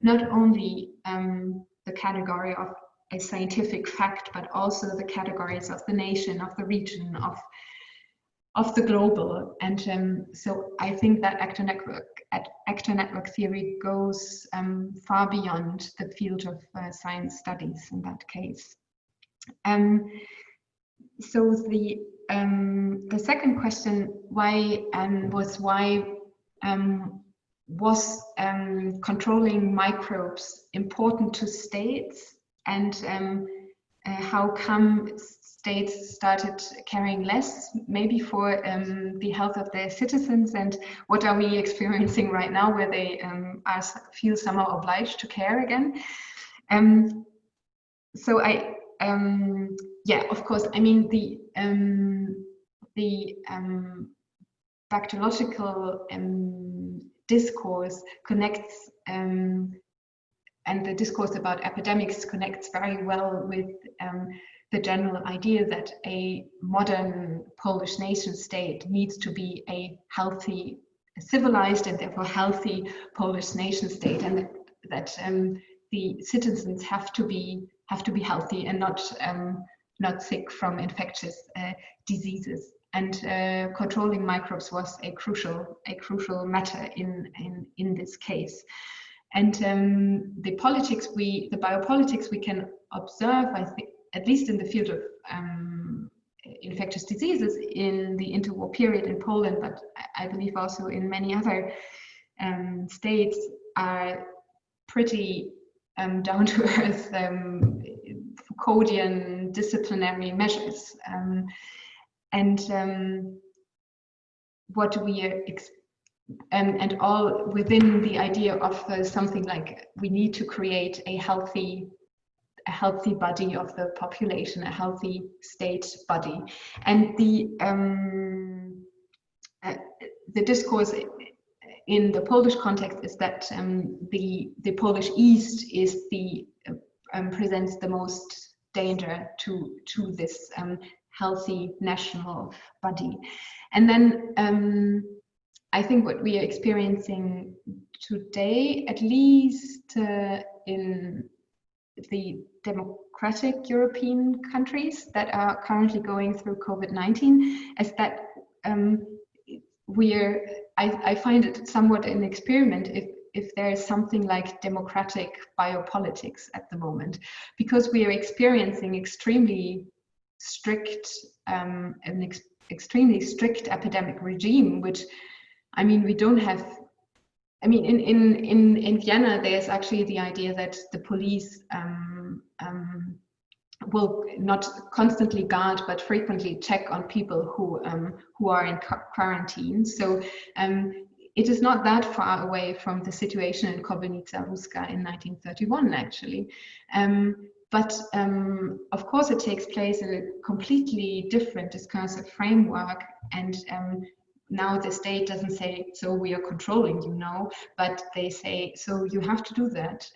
Not only the category of a scientific fact, but also the categories of the nation, of the region, of the global. And so I think that actor network theory goes far beyond the field of science studies in that case. So the second question was controlling microbes important to states, and how come states started caring less, maybe for the health of their citizens, and what are we experiencing right now where they feel somehow obliged to care again? So yeah, of course, I mean the bacteriological discourse connects, and the discourse about epidemics connects very well with the general idea that a modern Polish nation state needs to be a healthy, civilized, and therefore healthy Polish nation state, and that the citizens have to be healthy and not sick from infectious diseases. And controlling microbes was a crucial matter in this case. And the biopolitics we can observe, I think, at least in the field of infectious diseases in the interwar period in Poland, but I believe also in many other states, are pretty down to earth Foucauldian disciplinary measures. What we are and all within the idea of something like we need to create a healthy body of the population, a healthy state body, and the discourse in the Polish context is that the Polish East is presents the most danger to this healthy national body. And then I think what we are experiencing today, at least in the democratic European countries that are currently going through COVID-19, is that I find it somewhat an experiment if there is something like democratic biopolitics at the moment, because we are experiencing extremely strict extremely strict epidemic regime, which, I mean, we don't have. I mean, in Vienna, there's actually the idea that the police will not constantly guard, but frequently check on people who are in quarantine. So it is not that far away from the situation in Kobynica Ruska in 1931, actually. But of course, it takes place in a completely different discursive framework, and now the state doesn't say, so we are controlling you now, but they say, so you have to do that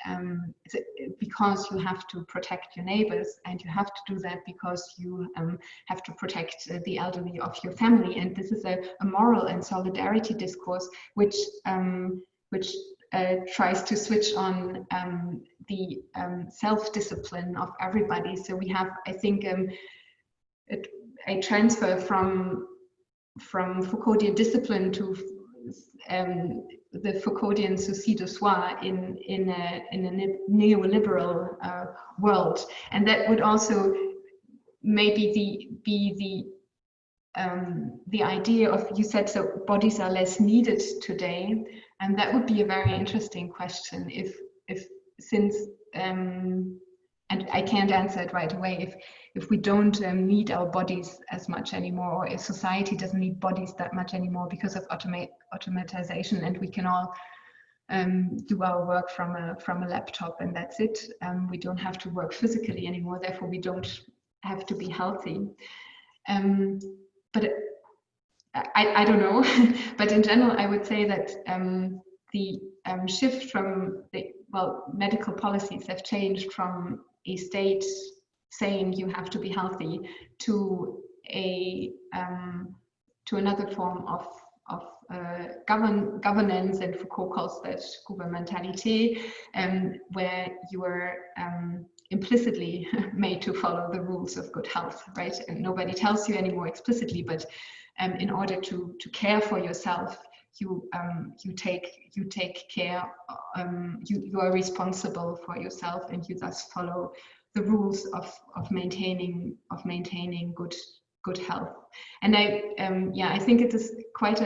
because you have to protect your neighbors, and you have to do that because you have to protect the elderly of your family. And this is a moral and solidarity discourse which tries to switch on the self-discipline of everybody. So we have, I think, a transfer from Foucauldian discipline to the Foucauldian souci de soi in a neoliberal world, and that would also maybe be the idea of, you said, so bodies are less needed today, and that would be a very interesting question if since and I can't answer it right away, if we don't need our bodies as much anymore, or if society doesn't need bodies that much anymore because of automatization, and we can all do our work from a laptop, and that's it. We don't have to work physically anymore, therefore we don't have to be healthy. But I don't know. But in general, I would say that the shift from medical policies have changed from a state saying you have to be healthy to another form of governance, and Foucault calls that gouvernementalité, where you are implicitly made to follow the rules of good health, right? And nobody tells you anymore explicitly, but in order to care for yourself, you take care, you are responsible for yourself, and you thus follow the rules of maintaining good health. And I think it is quite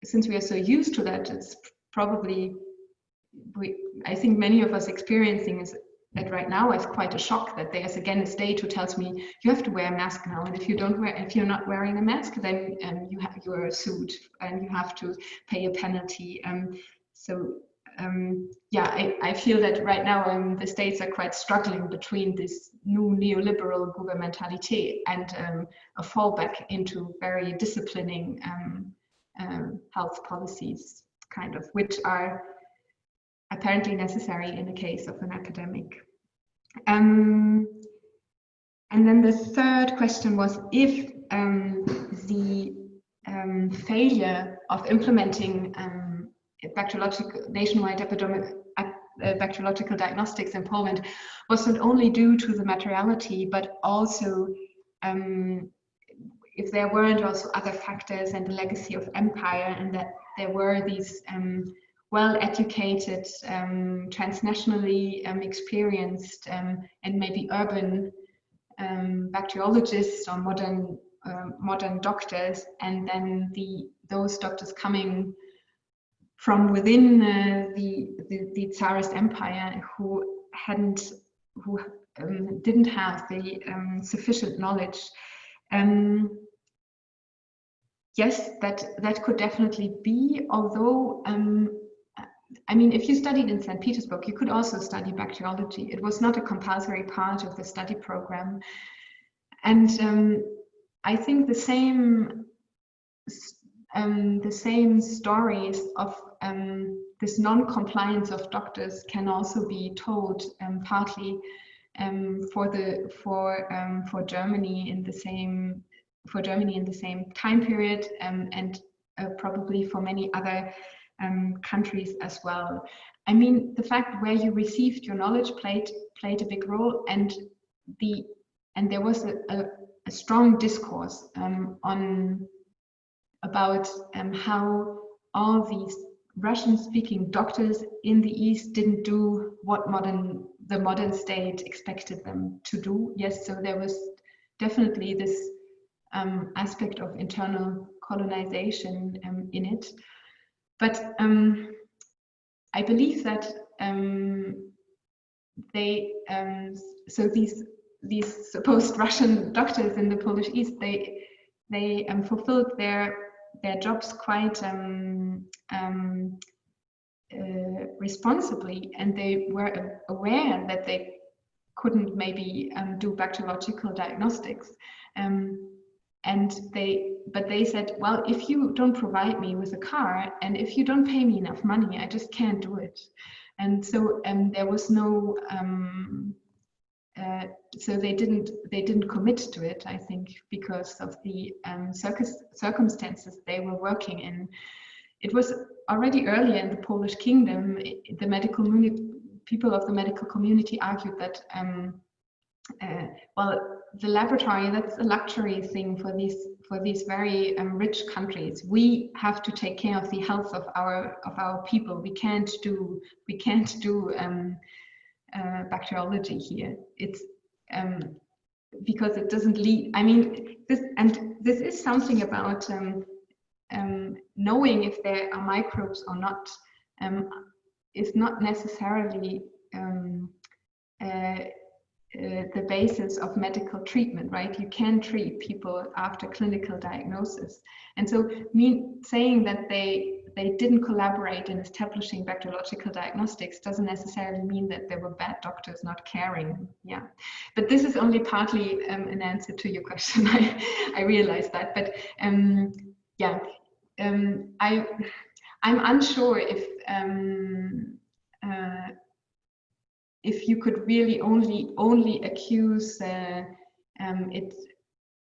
since we are so used to that, it's probably, I think many of us experiencing it right now as quite a shock that there's again a state who tells me you have to wear a mask now, and if you're not wearing a mask, then you are sued and you have to pay a penalty. I feel that right now the states are quite struggling between this new neoliberal gouvernementalité and a fallback into very disciplining health policies, kind of, which are apparently necessary in the case of an academic. And then the third question was if the failure of implementing nationwide bacteriological diagnostics in Poland was not only due to the materiality, but also if there weren't also other factors and the legacy of empire, and that there were these well-educated, transnationally experienced and maybe urban bacteriologists or modern doctors, and then those doctors coming from within the Tsarist Empire who didn't have the sufficient knowledge. Yes, that could definitely be, although I mean, if you studied in St. Petersburg, you could also study bacteriology. It was not a compulsory part of the study program. And I think the same stories of this non-compliance of doctors can also be told partly for Germany in the same time period, and probably for many other countries as well. I mean, the fact where you received your knowledge played a big role, and there was a strong discourse about how all these Russian-speaking doctors in the East didn't do what the modern state expected them to do. Yes, so there was definitely this aspect of internal colonization in it. But I believe that these supposed Russian doctors in the Polish East, they fulfilled their jobs quite responsibly, and they were aware that they couldn't maybe do bacteriological diagnostics, but they said, well, if you don't provide me with a car and if you don't pay me enough money, I just can't do it. And so there was no so they didn't commit to it, I think, because of the circumstances they were working in. It was already earlier in the Polish kingdom. The people of the medical community argued that well, the laboratory, that's a luxury thing for these very rich countries. We have to take care of the health of our people. We can't do bacteriology here. It's because it doesn't lead. I mean, this is something about knowing if there are microbes or not. Is not necessarily the basis of medical treatment, right? You can treat people after clinical diagnosis. And so saying that they didn't collaborate in establishing bacteriological diagnostics doesn't necessarily mean that there were bad doctors not caring. Yeah, but this is only partly an answer to your question. I realize that, but yeah, I'm unsure if you could really only accuse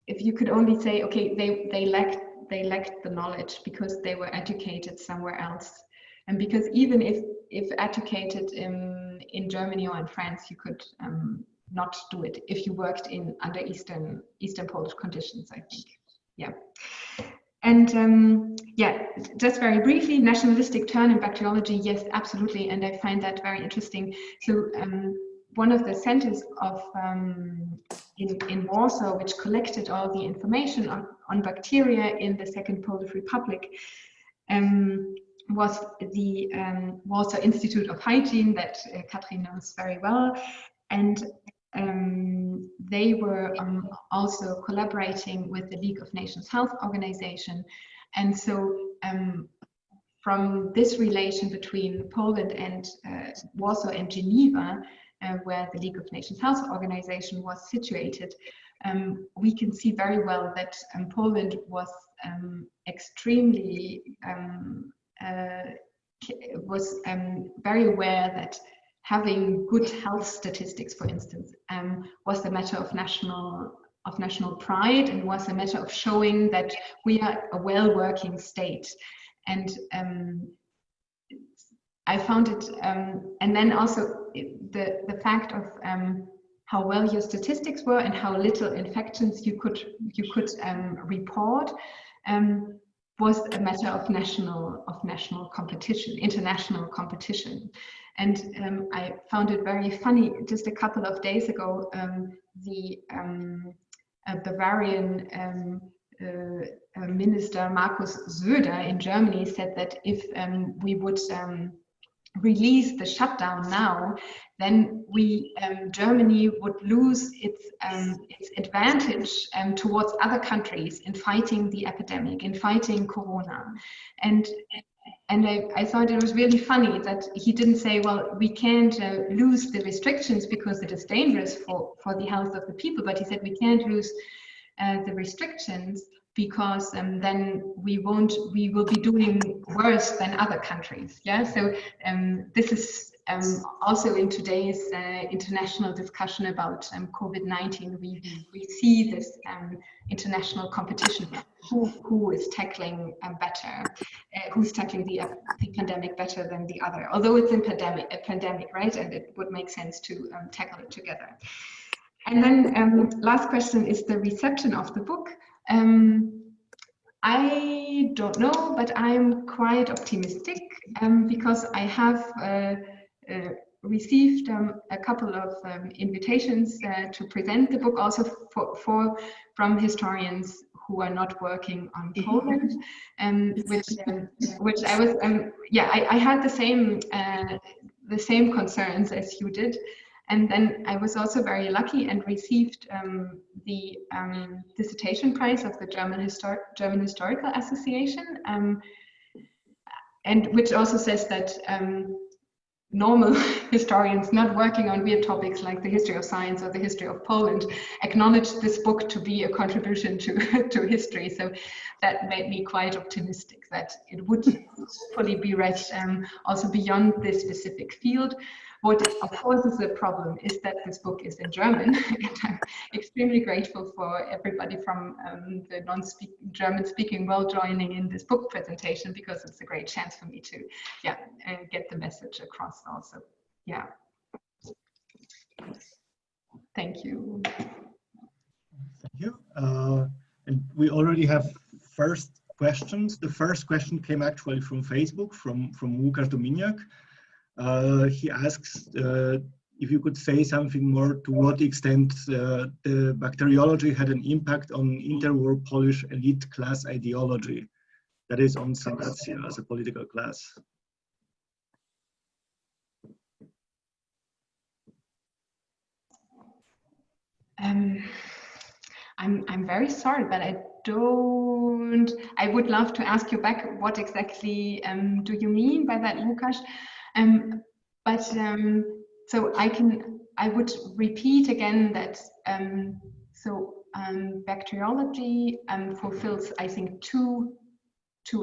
if you could only say, okay, they lacked the knowledge because they were educated somewhere else, and because even if educated in Germany or in France, you could not do it if you worked under Eastern Polish conditions, I think. Yeah. And yeah, just very briefly, nationalistic turn in bacteriology, yes, absolutely, and I find that very interesting. So one of the centers of in Warsaw, which collected all the information on bacteria in the Second Polish Republic, was the Warsaw Institute of Hygiene that Katharina knows very well, and they were also collaborating with the League of Nations Health Organization. And so from this relation between Poland and Warsaw and Geneva, where the League of Nations Health Organization was situated, we can see very well that Poland was extremely very aware that having good health statistics, for instance, was a matter of national pride, and was a matter of showing that we are a well-working state. And I found it, and then also the fact of how well your statistics were and how little infections you could report was a matter of national competition, international competition. And I found it very funny. Just a couple of days ago, the Bavarian minister Markus Söder in Germany said that if we would release the shutdown now, then Germany would lose its advantage towards other countries in fighting the epidemic, in fighting Corona. And I thought it was really funny that he didn't say, well, we can't lose the restrictions because it is dangerous for the health of the people, but he said we can't lose the restrictions because then we will be doing worse than other countries. Yeah, so this is also in today's international discussion about COVID-19, we see this international competition. Who is tackling better? Who's tackling the pandemic better than the other? Although it's a pandemic, right? And it would make sense to tackle it together. And then last question is the reception of the book. I don't know, but I'm quite optimistic because I have received a couple of invitations to present the book, also from historians who are not working on Poland, which I was, yeah, I had the same concerns as you did. And then I was also very lucky and received the dissertation prize of the German Historical Association, and which also says that normal historians not working on weird topics like the history of science or the history of Poland acknowledge this book to be a contribution to history. So that made me quite optimistic that it would fully be read also beyond this specific field. What of course is a problem is that this book is in German, and I'm extremely grateful for everybody from the German speaking world joining in this book presentation, because it's a great chance for me to get the message across also. Yeah. Thank you. Thank you. And we already have first questions. The first question came actually from Facebook, from Łukasz Dominiak. He asks if you could say something more to what extent the bacteriology had an impact on interwar Polish elite class ideology, that is on Sanacja as a political class. I'm very sorry, but I don't. I would love to ask you back what exactly do you mean by that, Łukasz? So I would repeat again that bacteriology fulfills, I think, two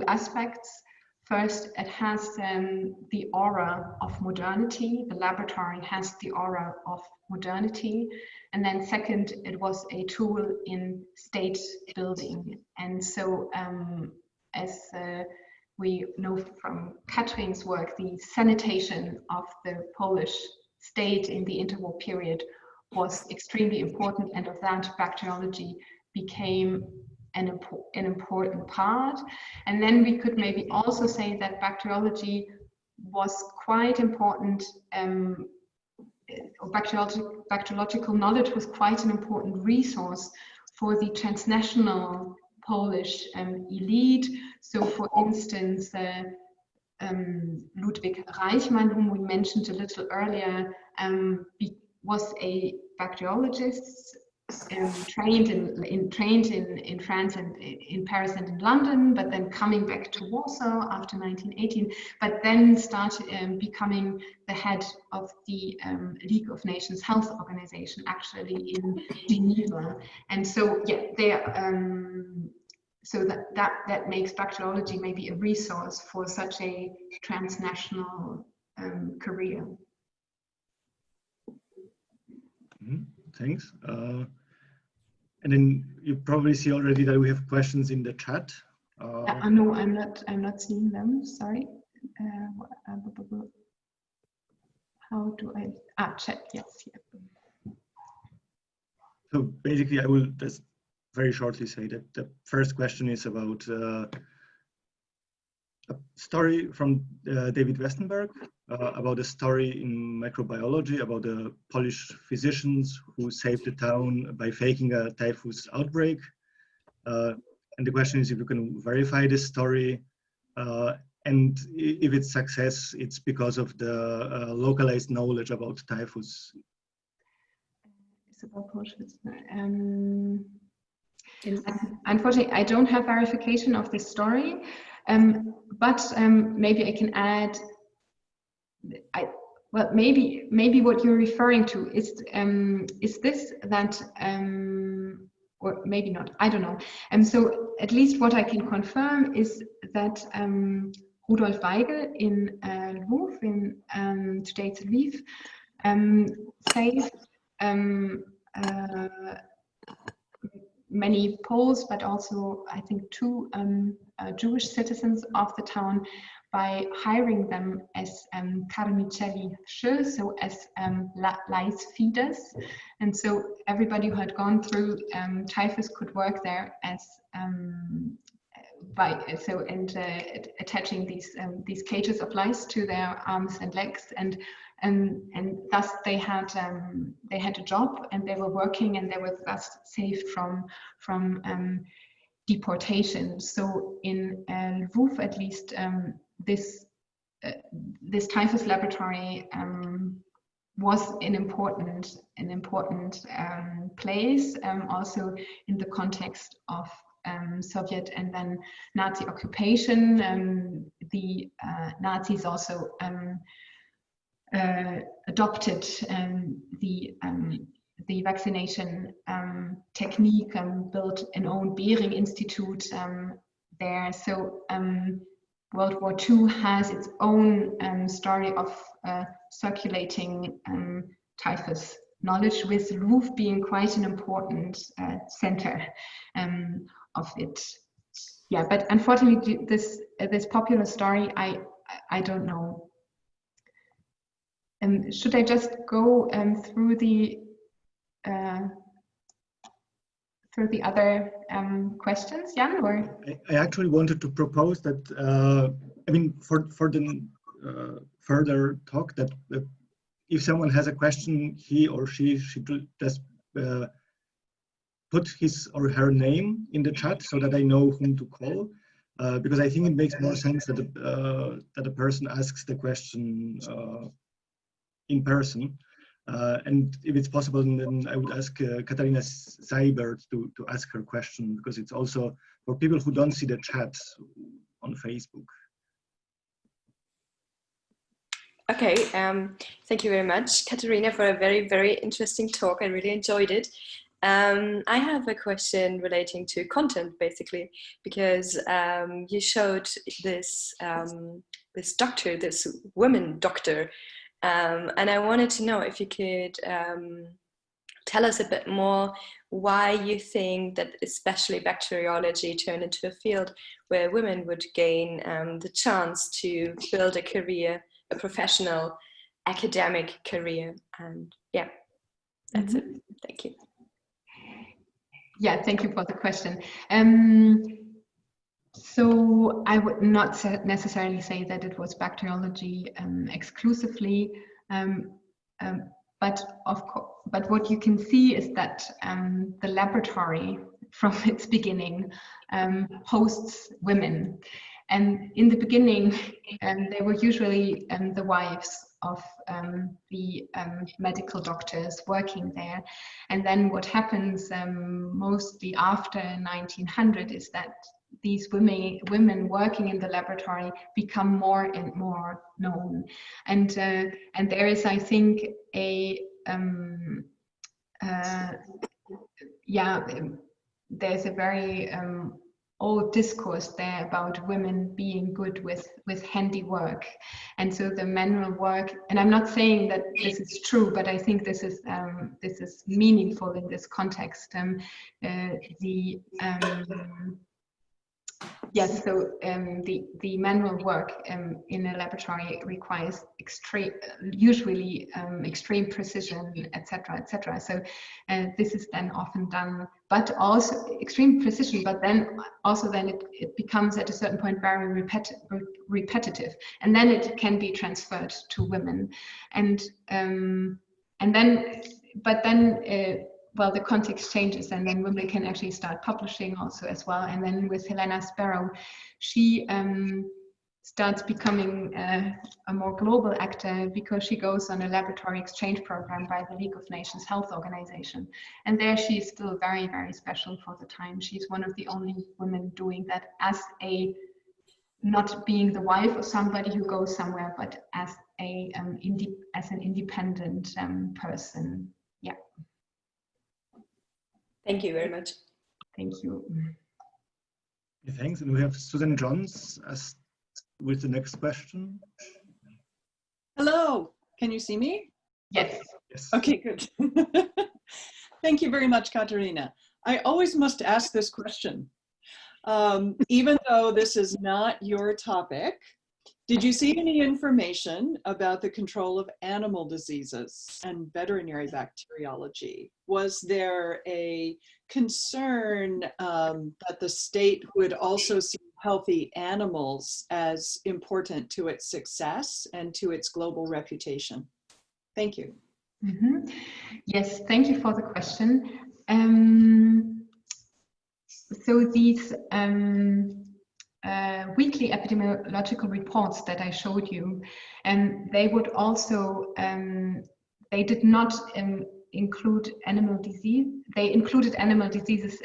aspects. First, it has the aura of modernity. The laboratory has the aura of modernity. And then second, it was a tool in state building. And so as we know from Katrin's work, the sanitation of the Polish state in the interwar period was extremely important, and of that bacteriology became an important part. And then we could maybe also say that bacteriology was quite important, or bacteriological knowledge was quite an important resource for the transnational Polish elite. So for instance, Ludwig Reichmann, whom we mentioned a little earlier, was a bacteriologist, trained in France and in Paris and in London, but then coming back to Warsaw after 1918, but then started becoming the head of the League of Nations Health Organization, actually in Geneva. And so so that makes bacteriology maybe a resource for such a transnational career. Thanks. And then you probably see already that we have questions in the chat. No, I'm not seeing them. Sorry. How do I? Chat. Yes. Yeah. So basically, I will just very shortly say that the first question is about a story from David Westenberg about a story in microbiology about the Polish physicians who saved the town by faking a typhus outbreak. And the question is if you can verify this story, and if it's success, it's because of the localized knowledge about typhus. Unfortunately, I don't have verification of this story, but maybe I can add. Well, maybe what you're referring to is this that, or maybe not. I don't know. And so at least what I can confirm is that Rudolf Weigel in Lwów, in today's Lwów, saved many Poles, but also I think 2 Jewish citizens of the town by hiring them as karmicieli wszy, so as lice feeders. And so everybody who had gone through typhus could work there as attaching these cages of lice to their arms and legs, and thus they had a job, and they were working, and they were thus saved from deportation. So in Lwów, at least, this typhus laboratory was an important place, also in the context of Soviet and then Nazi occupation. The Nazis also adopted the vaccination technique, built an own Behring Institute there. So World War II has its own story of circulating typhus knowledge, with Lwów being quite an important center of it. Yeah, but unfortunately, this popular story, I don't know. Should I just go through the other questions, Jan? Or I actually wanted to propose that, I mean, for the further talk, that if someone has a question, he or she should just put his or her name in the chat so that I know whom to call, because I think it makes more sense that a person asks the question in person. And if it's possible, then I would ask Katharina Seibert to ask her question, because it's also for people who don't see the chat on Facebook. Okay, thank you very much, Katharina, for a very, very interesting talk. I really enjoyed it. I have a question relating to content, basically, because you showed this this doctor, this woman doctor, and I wanted to know if you could tell us a bit more why you think that especially bacteriology turned into a field where women would gain the chance to build a career, a professional academic career. And yeah, that's it. Thank you. Yeah, thank you for the question. So I would not necessarily say that it was bacteriology exclusively, but what you can see is that the laboratory from its beginning hosts women. And in the beginning, they were usually the wives of the medical doctors working there. And then what happens mostly after 1900 is that these women working in the laboratory become more and more known. And there is, I think, there's a very old discourse there about women being good with handiwork, and so the manual work. And I'm not saying that this is true, but I think this is meaningful in this context. Yes, so the manual work in a laboratory requires usually extreme precision, etc., etc. So this is then often done, but also extreme precision. But then it becomes at a certain point very repetitive, and then it can be transferred to women, and then. Well, the context changes, and then women can actually start publishing also as well. And then with Helena Sparrow, she starts becoming a more global actor because she goes on a laboratory exchange program by the League of Nations Health Organization. And there she is still very, very special for the time. She's one of the only women doing that as not being the wife of somebody who goes somewhere, but as an independent person. Yeah. Thank you very much. Thank you. Yeah, thanks. And we have Susan Johns with the next question. Hello, can you see me? Yes. Yes. Okay, good. Thank you very much, Katharina. I always must ask this question. Even though this is not your topic, did you see any information about the control of animal diseases and veterinary bacteriology? Was there a concern that the state would also see healthy animals as important to its success and to its global reputation? Thank you. Mm-hmm. Yes, thank you for the question. So these weekly epidemiological reports that I showed you, and they would also they did not include animal disease. They included animal diseases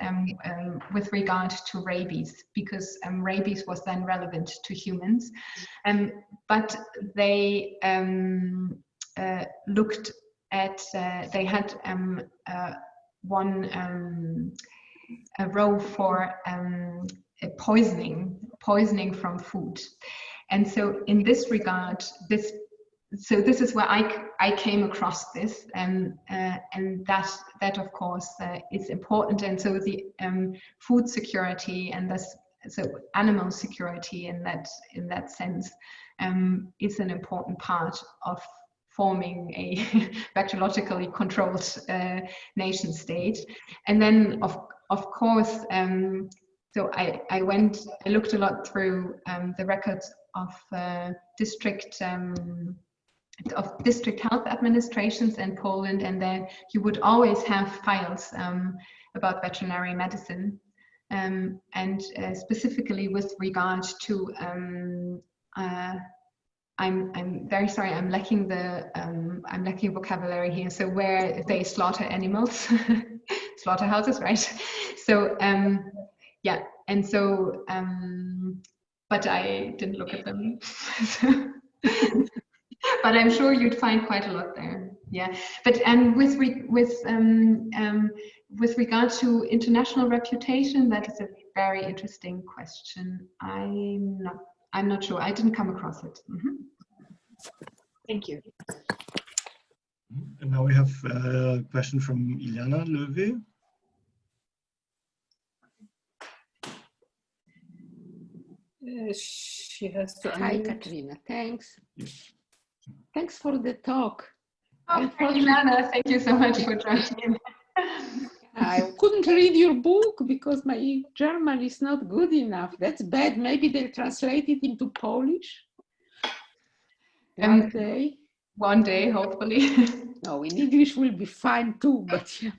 with regard to rabies, because rabies was then relevant to humans. But they looked at, they had one a row for poisoning from food. And so in this regard, this is where I came across this, and that of course is important. And so the food security and this, so animal security in that sense is an important part of forming a bacteriologically controlled nation state. And then of course, so I looked a lot through the records of district health administrations in Poland, and then you would always have files about veterinary medicine, and specifically with regard to I'm very sorry, I'm lacking vocabulary here. So where they slaughter animals, slaughterhouses, right? So yeah, and so but I didn't look at them. But I'm sure you'd find quite a lot there. Yeah, but with regard to international reputation, that is a very interesting question. I'm not sure. I didn't come across it. Thank you. And now we have a question from Ileana Lwów. She has to Hi, unmute. Katharina. Thanks. Yes. Thanks for the talk. Oh, Ileana, thank you so much for joining. I couldn't read your book because my German is not good enough. That's bad. Maybe they'll translate it into Polish one day. One day, hopefully. No, in English will be fine too, but yeah,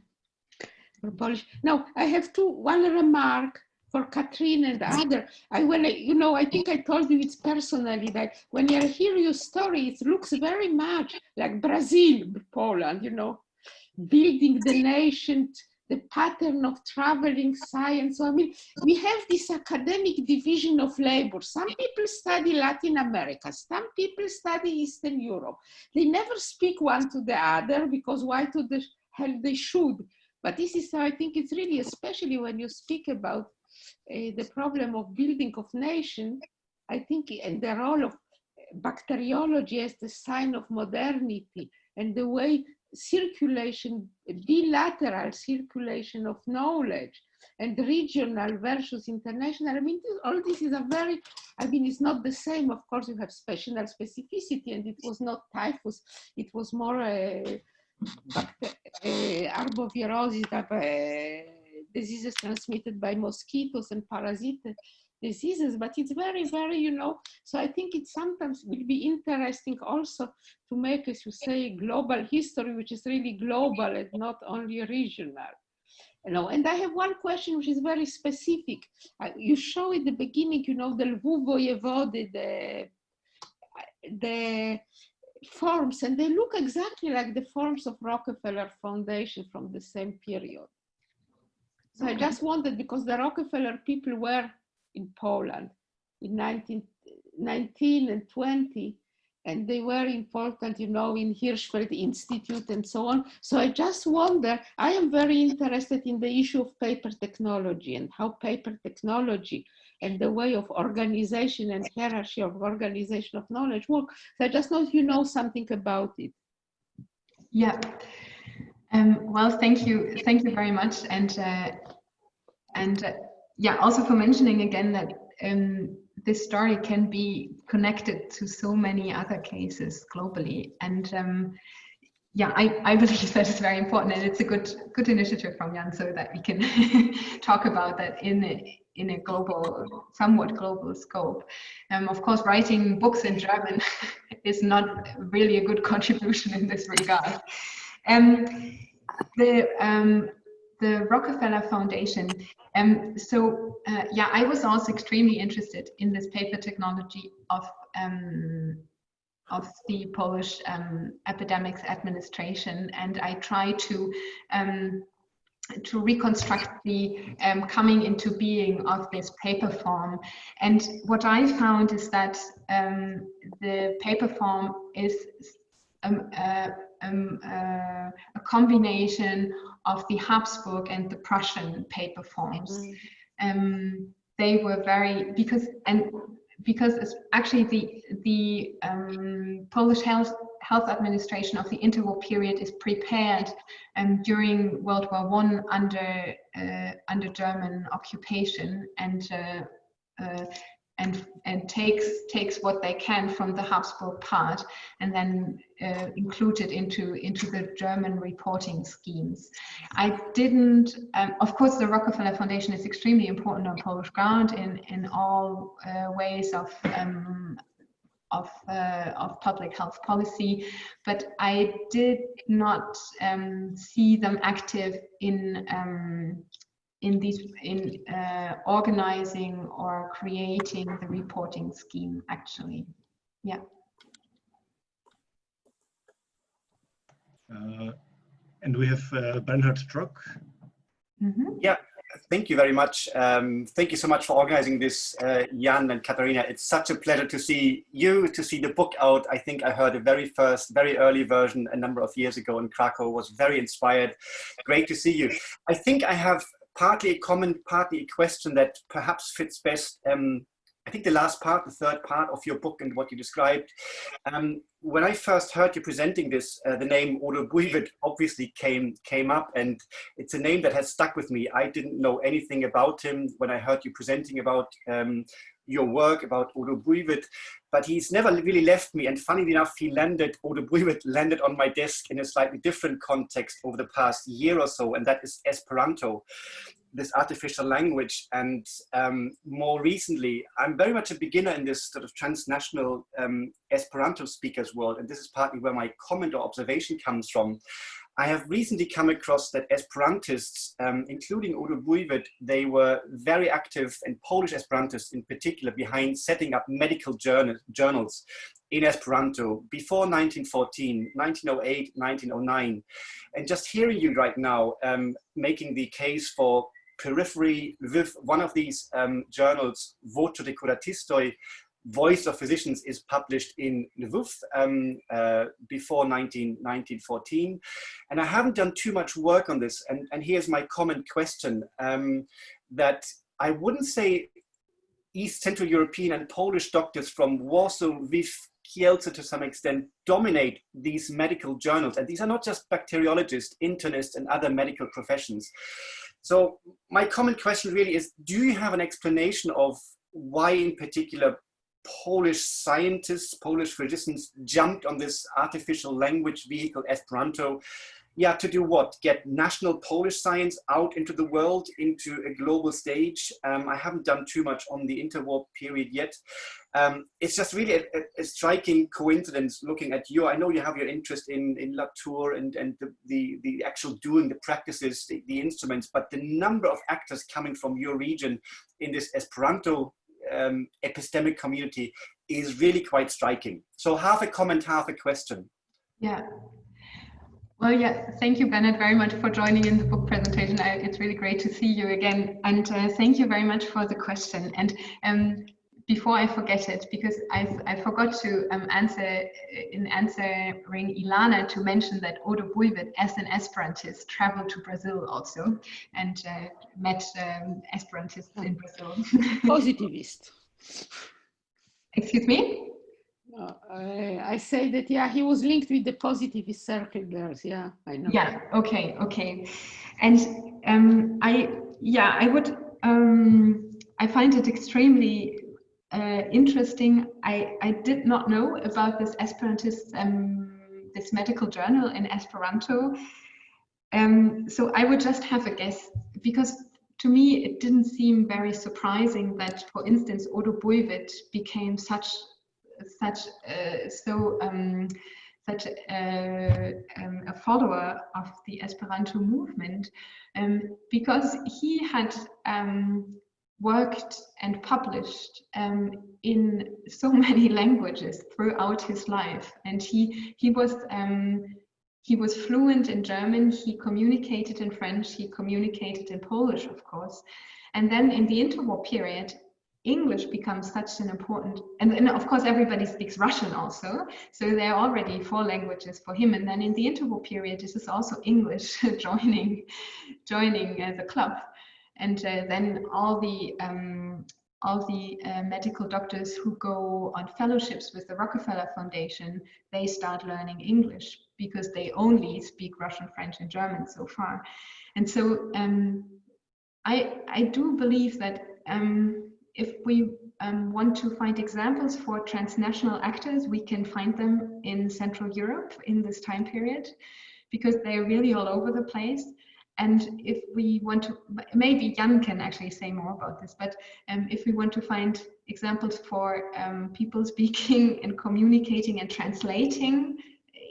for Polish. No, I have one remark for Katharina and the other. I think I told you it's personally that when I hear your story, it looks very much like Brazil, Poland, building the nation, the pattern of traveling science. So, I mean, we have this academic division of labor. Some people study Latin America, some people study Eastern Europe. They never speak one to the other because why to the hell they should? But this is, I think it's really, especially when you speak about the problem of building of nation, I think, and the role of bacteriology as the sign of modernity and the way circulation, bilateral circulation of knowledge and regional versus international. I mean, all this is it's not the same. Of course, you have specificity, and it was not typhus. It was more arbovirosis, diseases transmitted by mosquitoes and parasitic diseases, but it's very, very, so I think it sometimes will be interesting also to make, as you say, global history, which is really global and not only regional. And I have one question which is very specific. You show at the beginning, the Lwów voivode, the forms, and they look exactly like the forms of Rockefeller Foundation from the same period. So I just wondered, because the Rockefeller people were in Poland in 1919 and 20, and they were important, in Hirschfeld Institute and so on. So I just wonder, I am very interested in the issue of paper technology and how paper technology and the way of organization and hierarchy of organization of knowledge work. So I just know if you know something about it. Yeah. Well, thank you very much, and yeah, also for mentioning again that this story can be connected to so many other cases globally, and yeah, I believe that is very important, and it's a good initiative from Jan, so that we can talk about that in a global, somewhat global scope. Of course, writing books in German is not really a good contribution in this regard. The Rockefeller Foundation. Yeah, I was also extremely interested in this paper technology of the Polish epidemics administration, and I try to reconstruct the coming into being of this paper form. And what I found is that the paper form is a combination of the Habsburg and the Prussian paper forms. They were very, because it's actually the Polish health administration of the interwar period is prepared during World War I under German occupation, and takes what they can from the Habsburg part and then include it into the German reporting schemes. I didn't, of course, the Rockefeller Foundation is extremely important on Polish ground in all ways of public health policy, but I did not see them active in organizing or creating the reporting scheme, actually. Yeah. And we have Bernhard Strock. Mm-hmm. Yeah, thank you very much. Thank you so much for organizing this, Jan and Katharina. It's such a pleasure to see you, to see the book out. I think I heard the very early version a number of years ago in Krakow. Was very inspired. Great to see you. I think I have partly a comment, partly a question that perhaps fits best. I think the last part, the third part of your book and what you described. When I first heard you presenting this, the name Odo Buivid obviously came up, and it's a name that has stuck with me. I didn't know anything about him when I heard you presenting about your work about Odo Buivid, but he's never really left me. And funnily enough, Odo Buivid landed on my desk in a slightly different context over the past year or so, and that is Esperanto, this artificial language. And more recently, I'm very much a beginner in this sort of transnational Esperanto speakers world, and this is partly where my comment or observation comes from. I have recently come across that Esperantists, including Odo Buivid, they were very active, and Polish Esperantists in particular, behind setting up medical journals in Esperanto before 1914, 1908, 1909. And just hearing you right now, making the case for Periphery, Lwów, one of these journals, Voce de Curatistoi, Voice of Physicians, is published in Lwów before 1914. And I haven't done too much work on this. And here's my comment question, that I wouldn't say East Central European and Polish doctors from Warsaw, Lwów, Kielce to some extent dominate these medical journals. And these are not just bacteriologists, internists, and other medical professions. So my common question really is, do you have an explanation of why in particular Polish scientists, Polish physicians jumped on this artificial language vehicle Esperanto? Yeah, to do what? Get national Polish science out into the world, into a global stage? I haven't done too much on the interwar period yet. It's just really a striking coincidence looking at you. I know you have your interest in Latour and the actual doing, the practices, the instruments, but the number of actors coming from your region in this Esperanto epistemic community is really quite striking. So half a comment, half a question. Yeah. Well, yeah, thank you, Bernard, very much for joining in the book presentation. It's really great to see you again. And thank you very much for the question. And before I forget it, because I forgot to answer in answering Ilana to mention that Odo Buivid, as an Esperantist, traveled to Brazil also and met Esperantists in Brazil. Positivist. Excuse me? I say that, yeah, he was linked with the positivist circle girls. Yeah, I know. Yeah, okay. And I find it extremely interesting. I did not know about this Esperantist, this medical journal in Esperanto. So I would just have a guess, because to me it didn't seem very surprising that, for instance, Odo Buivid became such a follower of the Esperanto movement, because he had worked and published in so many languages throughout his life, and he was fluent in German, he communicated in French, he communicated in Polish, of course. And then in the interwar period, English becomes such an important, and of course everybody speaks Russian also, so there are already 4 languages for him. And then in the interwar period, this is also English joining the club. And then all the medical doctors who go on fellowships with the Rockefeller Foundation, they start learning English because they only speak Russian, French, and German so far. And so I do believe that if we want to find examples for transnational actors, we can find them in Central Europe in this time period, because they're really all over the place. And if we want to, maybe Jan can actually say more about this, but if we want to find examples for people speaking and communicating and translating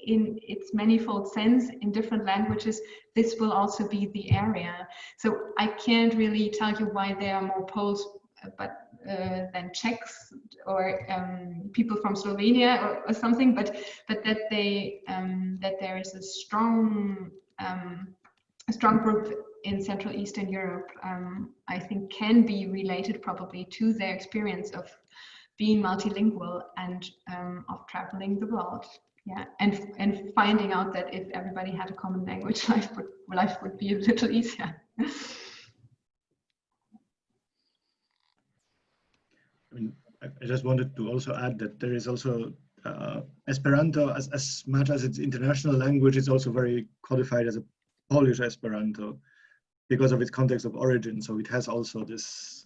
in its manifold sense in different languages, this will also be the area. So I can't really tell you why there are more Poles than Czechs or people from Slovenia or something, but that they that there is a strong group in Central Eastern Europe, I think can be related probably to their experience of being multilingual and of traveling the world. Yeah, and finding out that if everybody had a common language, life would be a little easier. I mean, I just wanted to also add that there is also Esperanto, as much as it's international language, it's also very codified as a Polish Esperanto because of its context of origin. So it has also this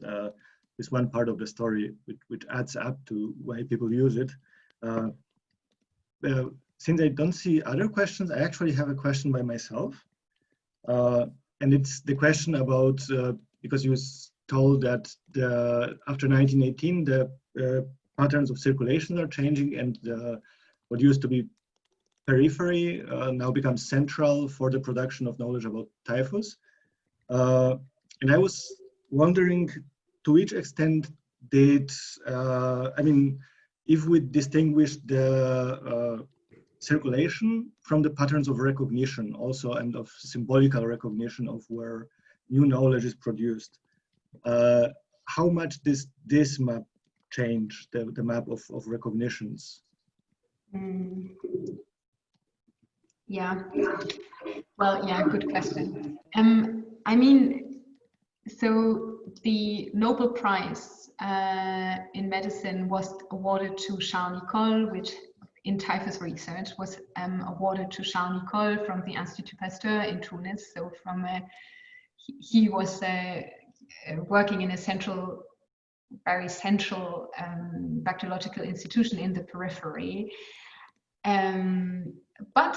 this one part of the story which adds up to why people use it. Since I don't see other questions, I actually have a question by myself, and it's the question about because you told that after 1918 the patterns of circulation are changing, and what used to be periphery now becomes central for the production of knowledge about typhus. And I was wondering to which extent did, I mean, if we distinguish the circulation from the patterns of recognition also, and of symbolical recognition of where new knowledge is produced, how much this map change the map of recognitions? Yeah, well, yeah, good question. I mean, so the Nobel Prize in medicine was awarded to Charles Nicolle, which in typhus research was awarded to Charles Nicolle from the Institut Pasteur in Tunis. So from he was working in a very central bacteriological institution in the periphery. But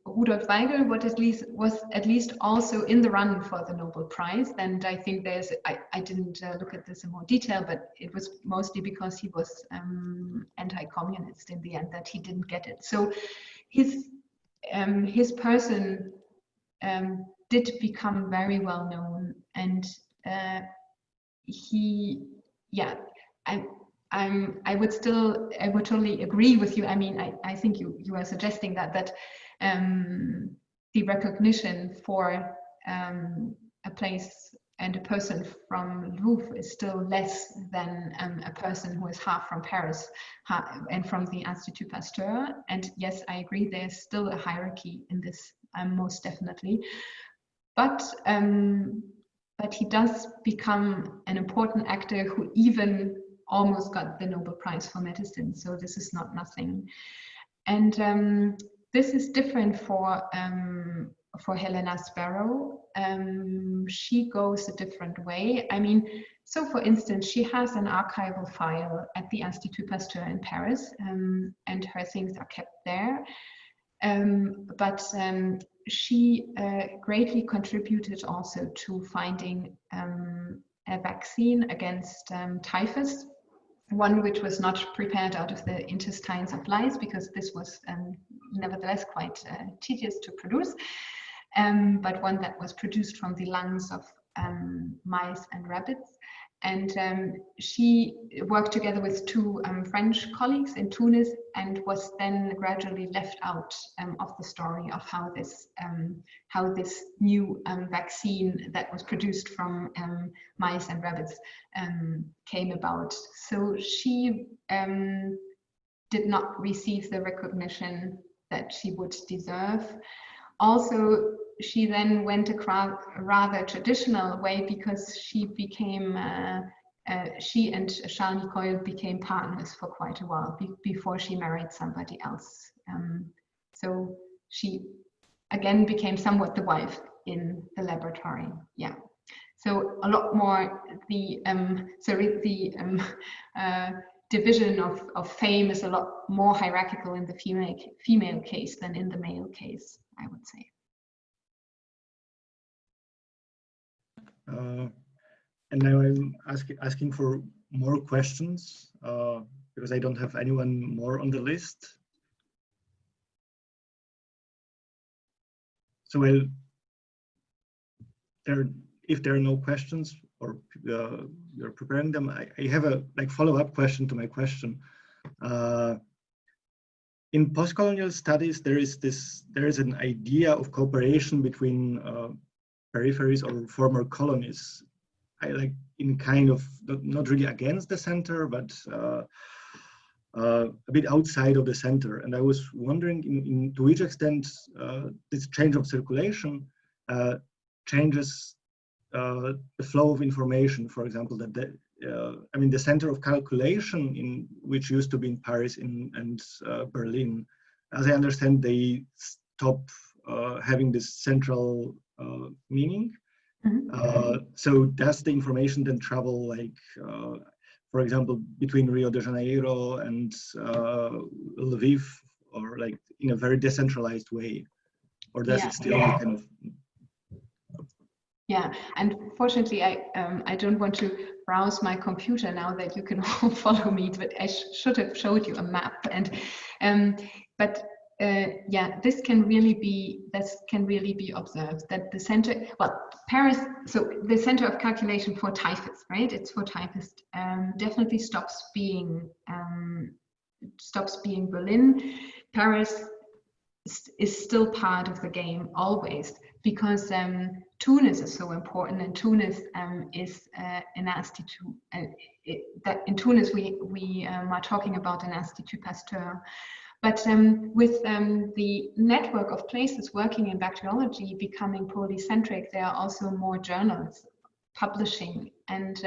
Rudolf Weigel was at least also in the run for the Nobel Prize, and I think I didn't look at this in more detail, but it was mostly because he was anti-communist in the end that he didn't get it. So his person did become very well known, and I would totally agree with you. I mean, I think you are suggesting that the recognition for a place and a person from Lwów is still less than a person who is half from Paris and from the Institut Pasteur. And yes, I agree, there's still a hierarchy in this, most definitely. But he does become an important actor who even almost got the Nobel Prize for medicine. So this is not nothing. And this is different for Helena Sparrow. She goes a different way. I mean, so for instance, she has an archival file at the Institut Pasteur in Paris, and her things are kept there. But she greatly contributed also to finding a vaccine against typhus, one which was not prepared out of the intestines of lice, because this was nevertheless quite tedious to produce, but one that was produced from the lungs mice and rabbits. And she worked together with two French colleagues in Tunis and was then gradually left out of the story of how this new vaccine that was produced from mice and rabbits came about. So she did not receive the recognition that she would deserve. Also, she then went a rather traditional way because she became, she and Charles Nicolle became partners for quite a while before she married somebody else. So she again became somewhat the wife in the laboratory. Yeah. So a lot more the division of fame is a lot more hierarchical in the female case than in the male case, I would say. And now I'm asking for more questions because I don't have anyone more on the list. So if there are no questions or you're preparing them, I have a follow-up question to my question. In post-colonial studies, there is an idea of cooperation between peripheries or former colonies. In kind of not really against the center, but a bit outside of the center. And I was wondering to which extent this change of circulation changes the flow of information. For example, that the center of calculation, in which used to be in Paris and Berlin, as I understand, they stop having this central meaning. So does the information then travel, for example, between Rio de Janeiro and Lwów, or in a very decentralized way, or does it still kind of? Yeah, and fortunately, I don't want to browse my computer now that you can all follow me, but I should have showed you a map. And yeah, this can really be observed, that the center, well, Paris, so the center of calculation for typists, right? It's for typists, definitely stops being Berlin. Paris is still part of the game always, because Tunis is so important, and Tunis is an institute. In Tunis we are talking about an Institut Pasteur. But with the network of places working in bacteriology becoming polycentric, there are also more journals publishing. And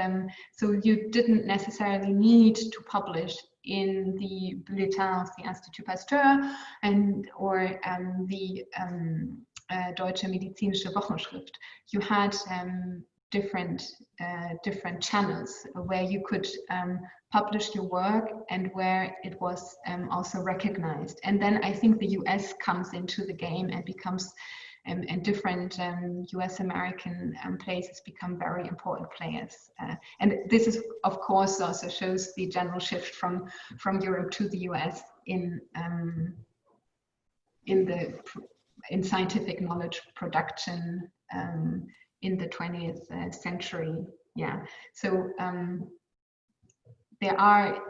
so you didn't necessarily need to publish in the bulletins, the Institut Pasteur, or the Deutsche Medizinische Wochenschrift. You had different channels where you could publish your work and where it was also recognized. And then I think the US comes into the game and becomes, and different US American places become very important players. And this is, of course, also shows the general shift from Europe to the US in scientific knowledge production in the 20th century. Yeah, so there are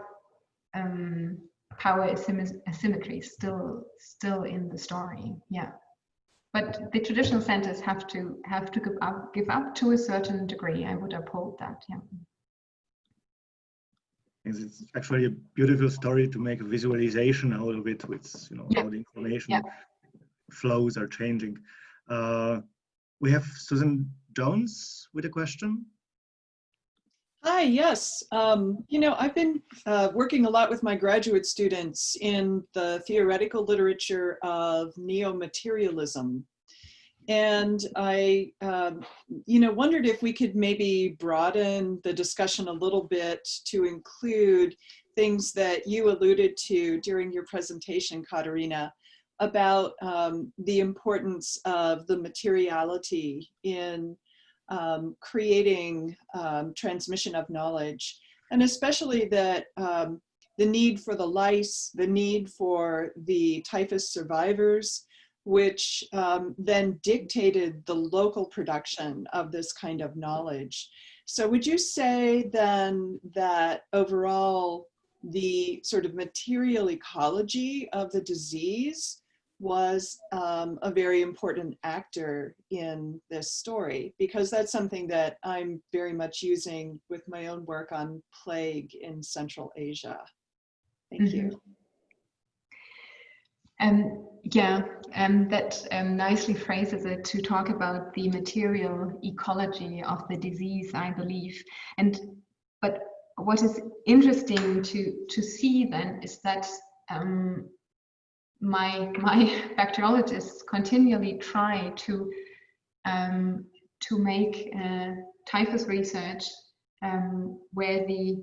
power asymmetries still in the story. Yeah, but the traditional centers have to give up to a certain degree. I would uphold that. Yeah. It's actually a beautiful story to make a visualization out of it, with how the information flows are changing. We have Susan Jones with a question. Hi, yes. I've been working a lot with my graduate students in the theoretical literature of neo-materialism. And I, wondered if we could maybe broaden the discussion a little bit to include things that you alluded to during your presentation, Katharina, about the importance of the materiality in creating transmission of knowledge, and especially that the need for the lice, the need for the typhus survivors, which then dictated the local production of this kind of knowledge. So would you say then that overall the sort of material ecology of the disease was a very important actor in this story? Because that's something that I'm very much using with my own work on plague in Central Asia. Thank you. That nicely phrases it to talk about the material ecology of the disease, I believe. But what is interesting to see then is that my bacteriologists continually try to make typhus research where the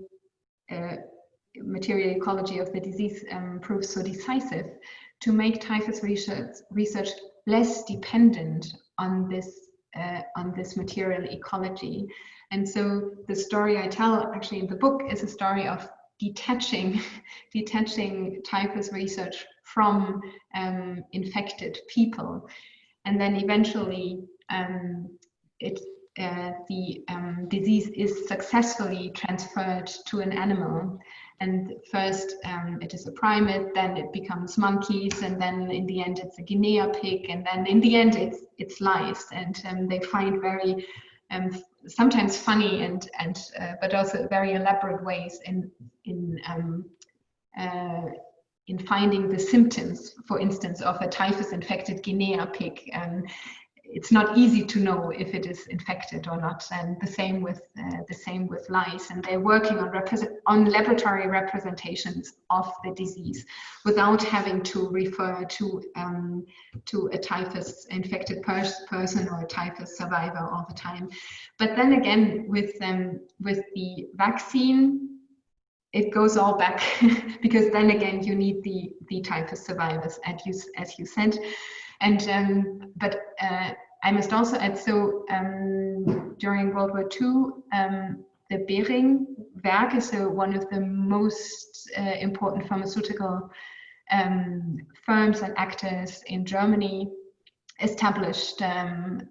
material ecology of the disease proves so decisive, to make typhus research less dependent on this material ecology. And so the story I tell actually in the book is a story of detaching typhus research from infected people, and then eventually the disease is successfully transferred to an animal. And first it is a primate, then it becomes monkeys, and then in the end it's a Guinea pig, and then in the end it's lice. And they find very sometimes funny and but also very elaborate ways in finding the symptoms, for instance, of a typhus infected Guinea pig. It's not easy to know if it is infected or not, and the same with lice. And they're working on laboratory representations of the disease without having to refer to a typhus infected person or a typhus survivor all the time. But then again, with the vaccine, it goes all back because then again you need the typhus survivors, as you said. And but I must also add, so during World War II, the Behring Werke, so one of the most important pharmaceutical firms and actors in Germany, established a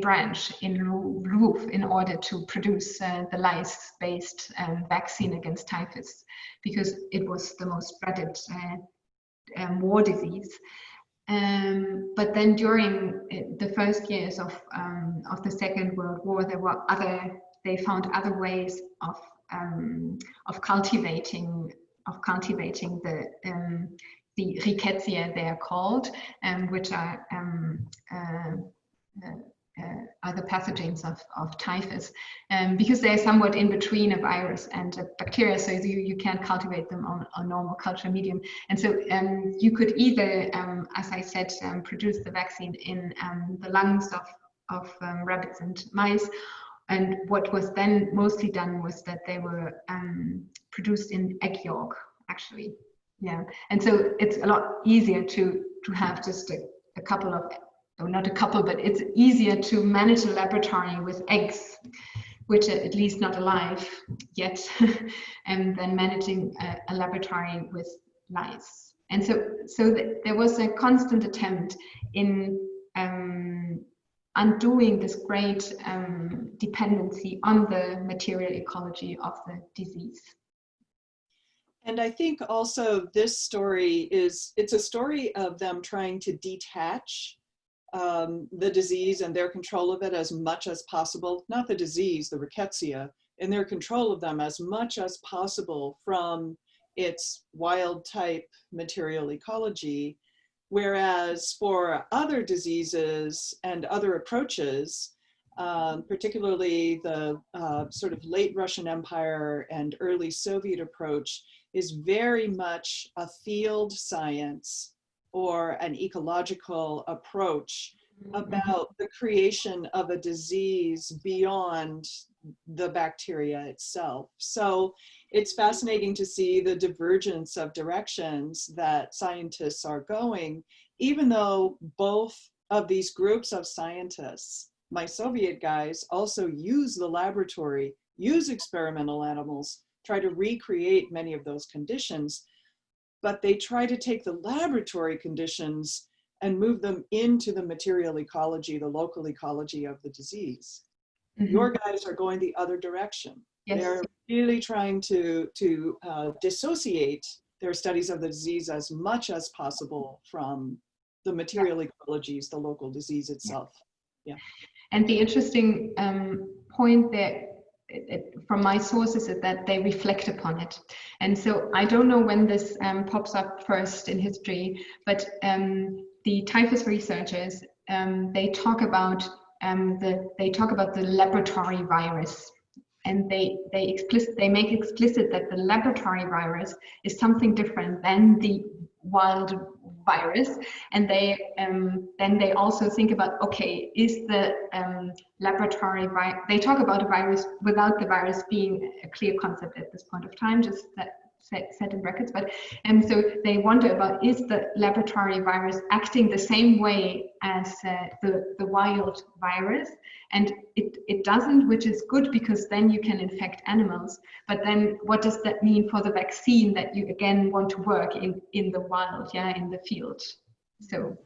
branch in Lwów in order to produce the lice-based vaccine against typhus, because it was the most dreaded war disease. But then during the first years of the Second World War, they found other ways of cultivating the rickettsia, they are called, which are the pathogens of typhus, because they're somewhat in between a virus and a bacteria, so you can't cultivate them on normal culture medium. And so you could either, as I said, produce the vaccine in the lungs of rabbits and mice. And what was then mostly done was that they were produced in egg yolk, actually. Yeah, and so it's a lot easier to have just a couple of, or not a couple, but it's easier to manage a laboratory with eggs, which are at least not alive yet, and then managing a laboratory with lice. And so there was a constant attempt in undoing this great dependency on the material ecology of the disease. And I think also this story it's a story of them trying to detach the disease and their control of it as much as possible, not the disease, the rickettsia, and their control of them as much as possible from its wild type material ecology. Whereas for other diseases and other approaches, particularly the sort of late Russian Empire and early Soviet approach, is very much a field science or an ecological approach about the creation of a disease beyond the bacteria itself. So it's fascinating to see the divergence of directions that scientists are going, even though both of these groups of scientists, my Soviet guys, also use the laboratory, use experimental animals, try to recreate many of those conditions, but they try to take the laboratory conditions and move them into the material ecology, the local ecology of the disease. Mm-hmm. Your guys are going the other direction. Yes. They're really trying to dissociate their studies of the disease as much as possible from the material ecologies, the local disease itself. Yeah. And the interesting point there from my sources is that they reflect upon it. And so I don't know when this pops up first in history, but the typhus researchers, they talk about the laboratory virus. And they make explicit that the laboratory virus is something different than the wild virus, and then they also think about, okay, is the laboratory virus? They talk about a virus without the virus being a clear concept at this point of time, just that set in brackets. But so they wonder about, is the laboratory virus acting the same way as the wild virus? And it doesn't, which is good, because then you can infect animals. But then what does that mean for the vaccine that you again want to work in the wild, in the field? So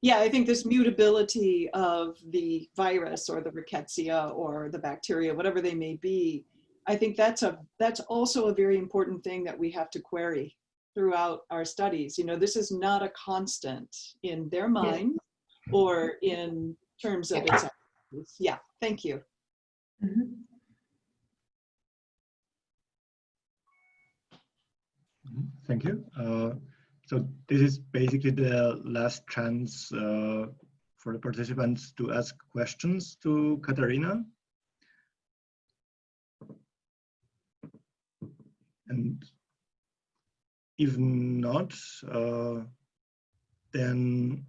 yeah, I think this mutability of the virus or the rickettsia or the bacteria, whatever they may be, I think that's also a very important thing that we have to query throughout our studies. You know, this is not a constant in their mind or in terms of its activities. Yeah, thank you. Mm-hmm. Thank you. So this is basically the last chance for the participants to ask questions to Katharina. And if not, then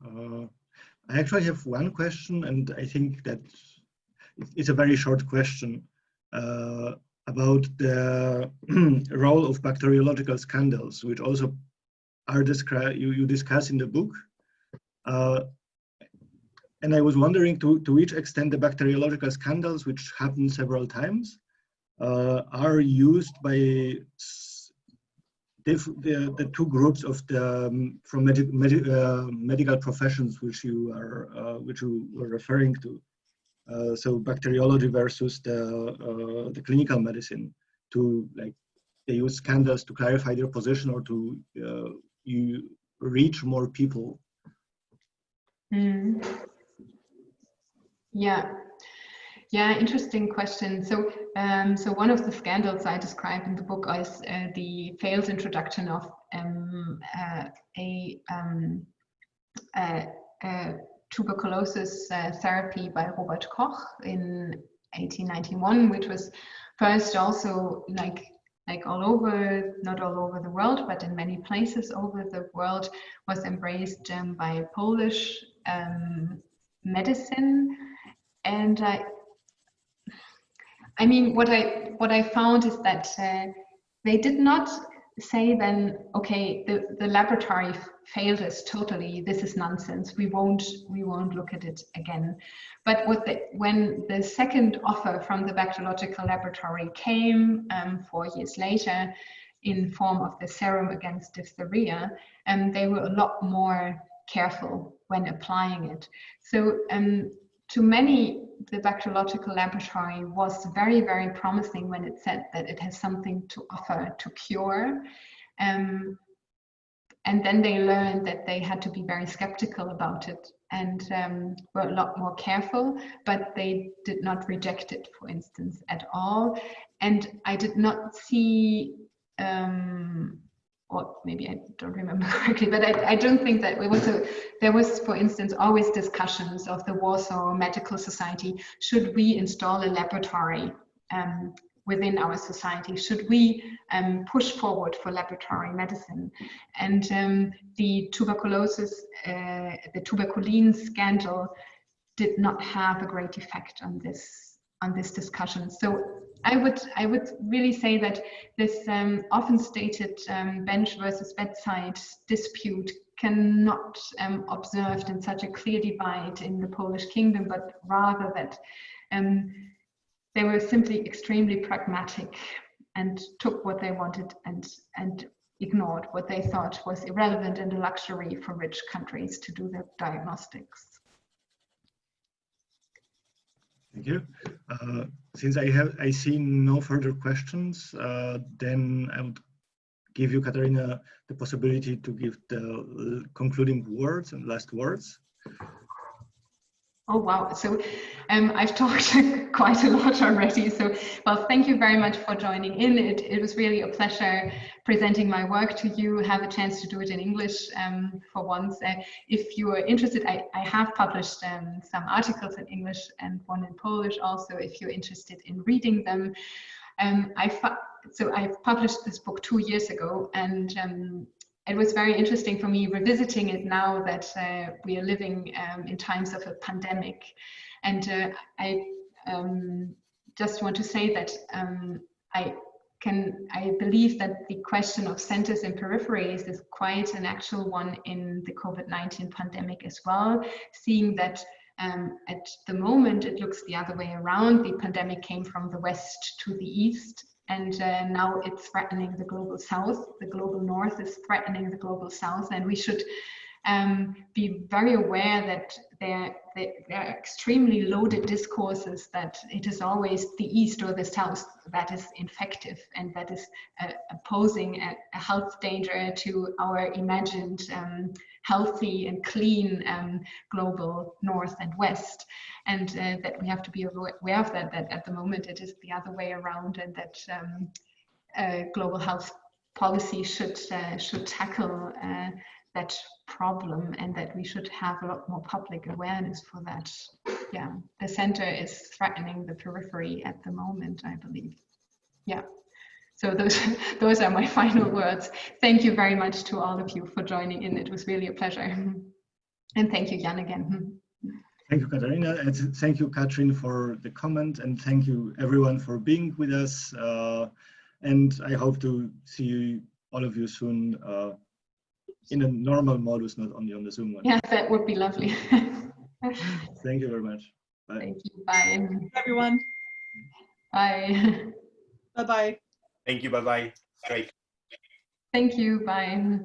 I actually have one question, and I think that it's a very short question about the role of bacteriological scandals, which also are you discuss in the book. And I was wondering to which extent the bacteriological scandals, which happen several times, are used by the two groups of the from medical professions which you were referring to. So bacteriology versus the clinical medicine, to like they use scandals to clarify their position or to you reach more people. Mm. Yeah, interesting question. So, so one of the scandals I described in the book is the failed introduction of tuberculosis therapy by Robert Koch in 1891, which was first also like all over, not all over the world, but in many places over the world, was embraced by Polish medicine. And I mean, what I found is that they did not say then, okay, the laboratory failed us totally. This is nonsense. We won't look at it again. But when the second offer from the bacteriological laboratory came 4 years later, in form of the serum against diphtheria, they were a lot more careful when applying it. So to many, the bacteriological laboratory was very, very promising when it said that it has something to offer to cure. And then they learned that they had to be very skeptical about it and were a lot more careful, but they did not reject it, for instance, at all. And I did not see, or maybe I don't remember correctly, but I don't think that there was, for instance, always discussions of the Warsaw Medical Society. Should we install a laboratory within our society? Should we push forward for laboratory medicine? And the tuberculosis, the tuberculin scandal did not have a great effect on this discussion. So I would really say that this often stated bench versus bedside dispute cannot observed in such a clear divide in the Polish kingdom, but rather that they were simply extremely pragmatic and took what they wanted and ignored, what they thought was irrelevant and a luxury for rich countries to do their diagnostics. Thank you. Since I see no further questions, then I would give you, Katharina, the possibility to give the concluding words and last words. Oh, wow. So I've talked quite a lot already. So, well, thank you very much for joining in. It was really a pleasure presenting my work to you, have a chance to do it in English for once. If you are interested, I have published some articles in English and one in Polish also, if you're interested in reading them. So I've published this book 2 years ago, and it was very interesting for me revisiting it now that we are living in times of a pandemic. And I just want to say that I believe that the question of centers and peripheries is quite an actual one in the COVID-19 pandemic as well, seeing that at the moment it looks the other way around. The pandemic came from the west to the east, and now it's threatening the global south. The global north is threatening the global south, and we should be very aware that there are extremely loaded discourses that it is always the east or the south that is infective and that is posing a health danger to our imagined healthy and clean global north and west, and that we have to be aware of that at the moment it is the other way around, and that global health policy should tackle that problem, and that we should have a lot more public awareness for that. Yeah, the center is threatening the periphery at the moment, I believe. Yeah. So those are my final words. Thank you very much to all of you for joining in. It was really a pleasure. And thank you, Jan, again. Thank you, Katharina, and thank you, Katrin, for the comment, and thank you everyone for being with us. And I hope to see you, all of you, soon in a normal modus, not only on the Zoom one. Yeah, that would be lovely. Thank you very much. Bye. Thank you. Bye. Everyone. Bye. Bye-bye. Thank you. Bye-bye. Great. Thank you. Bye.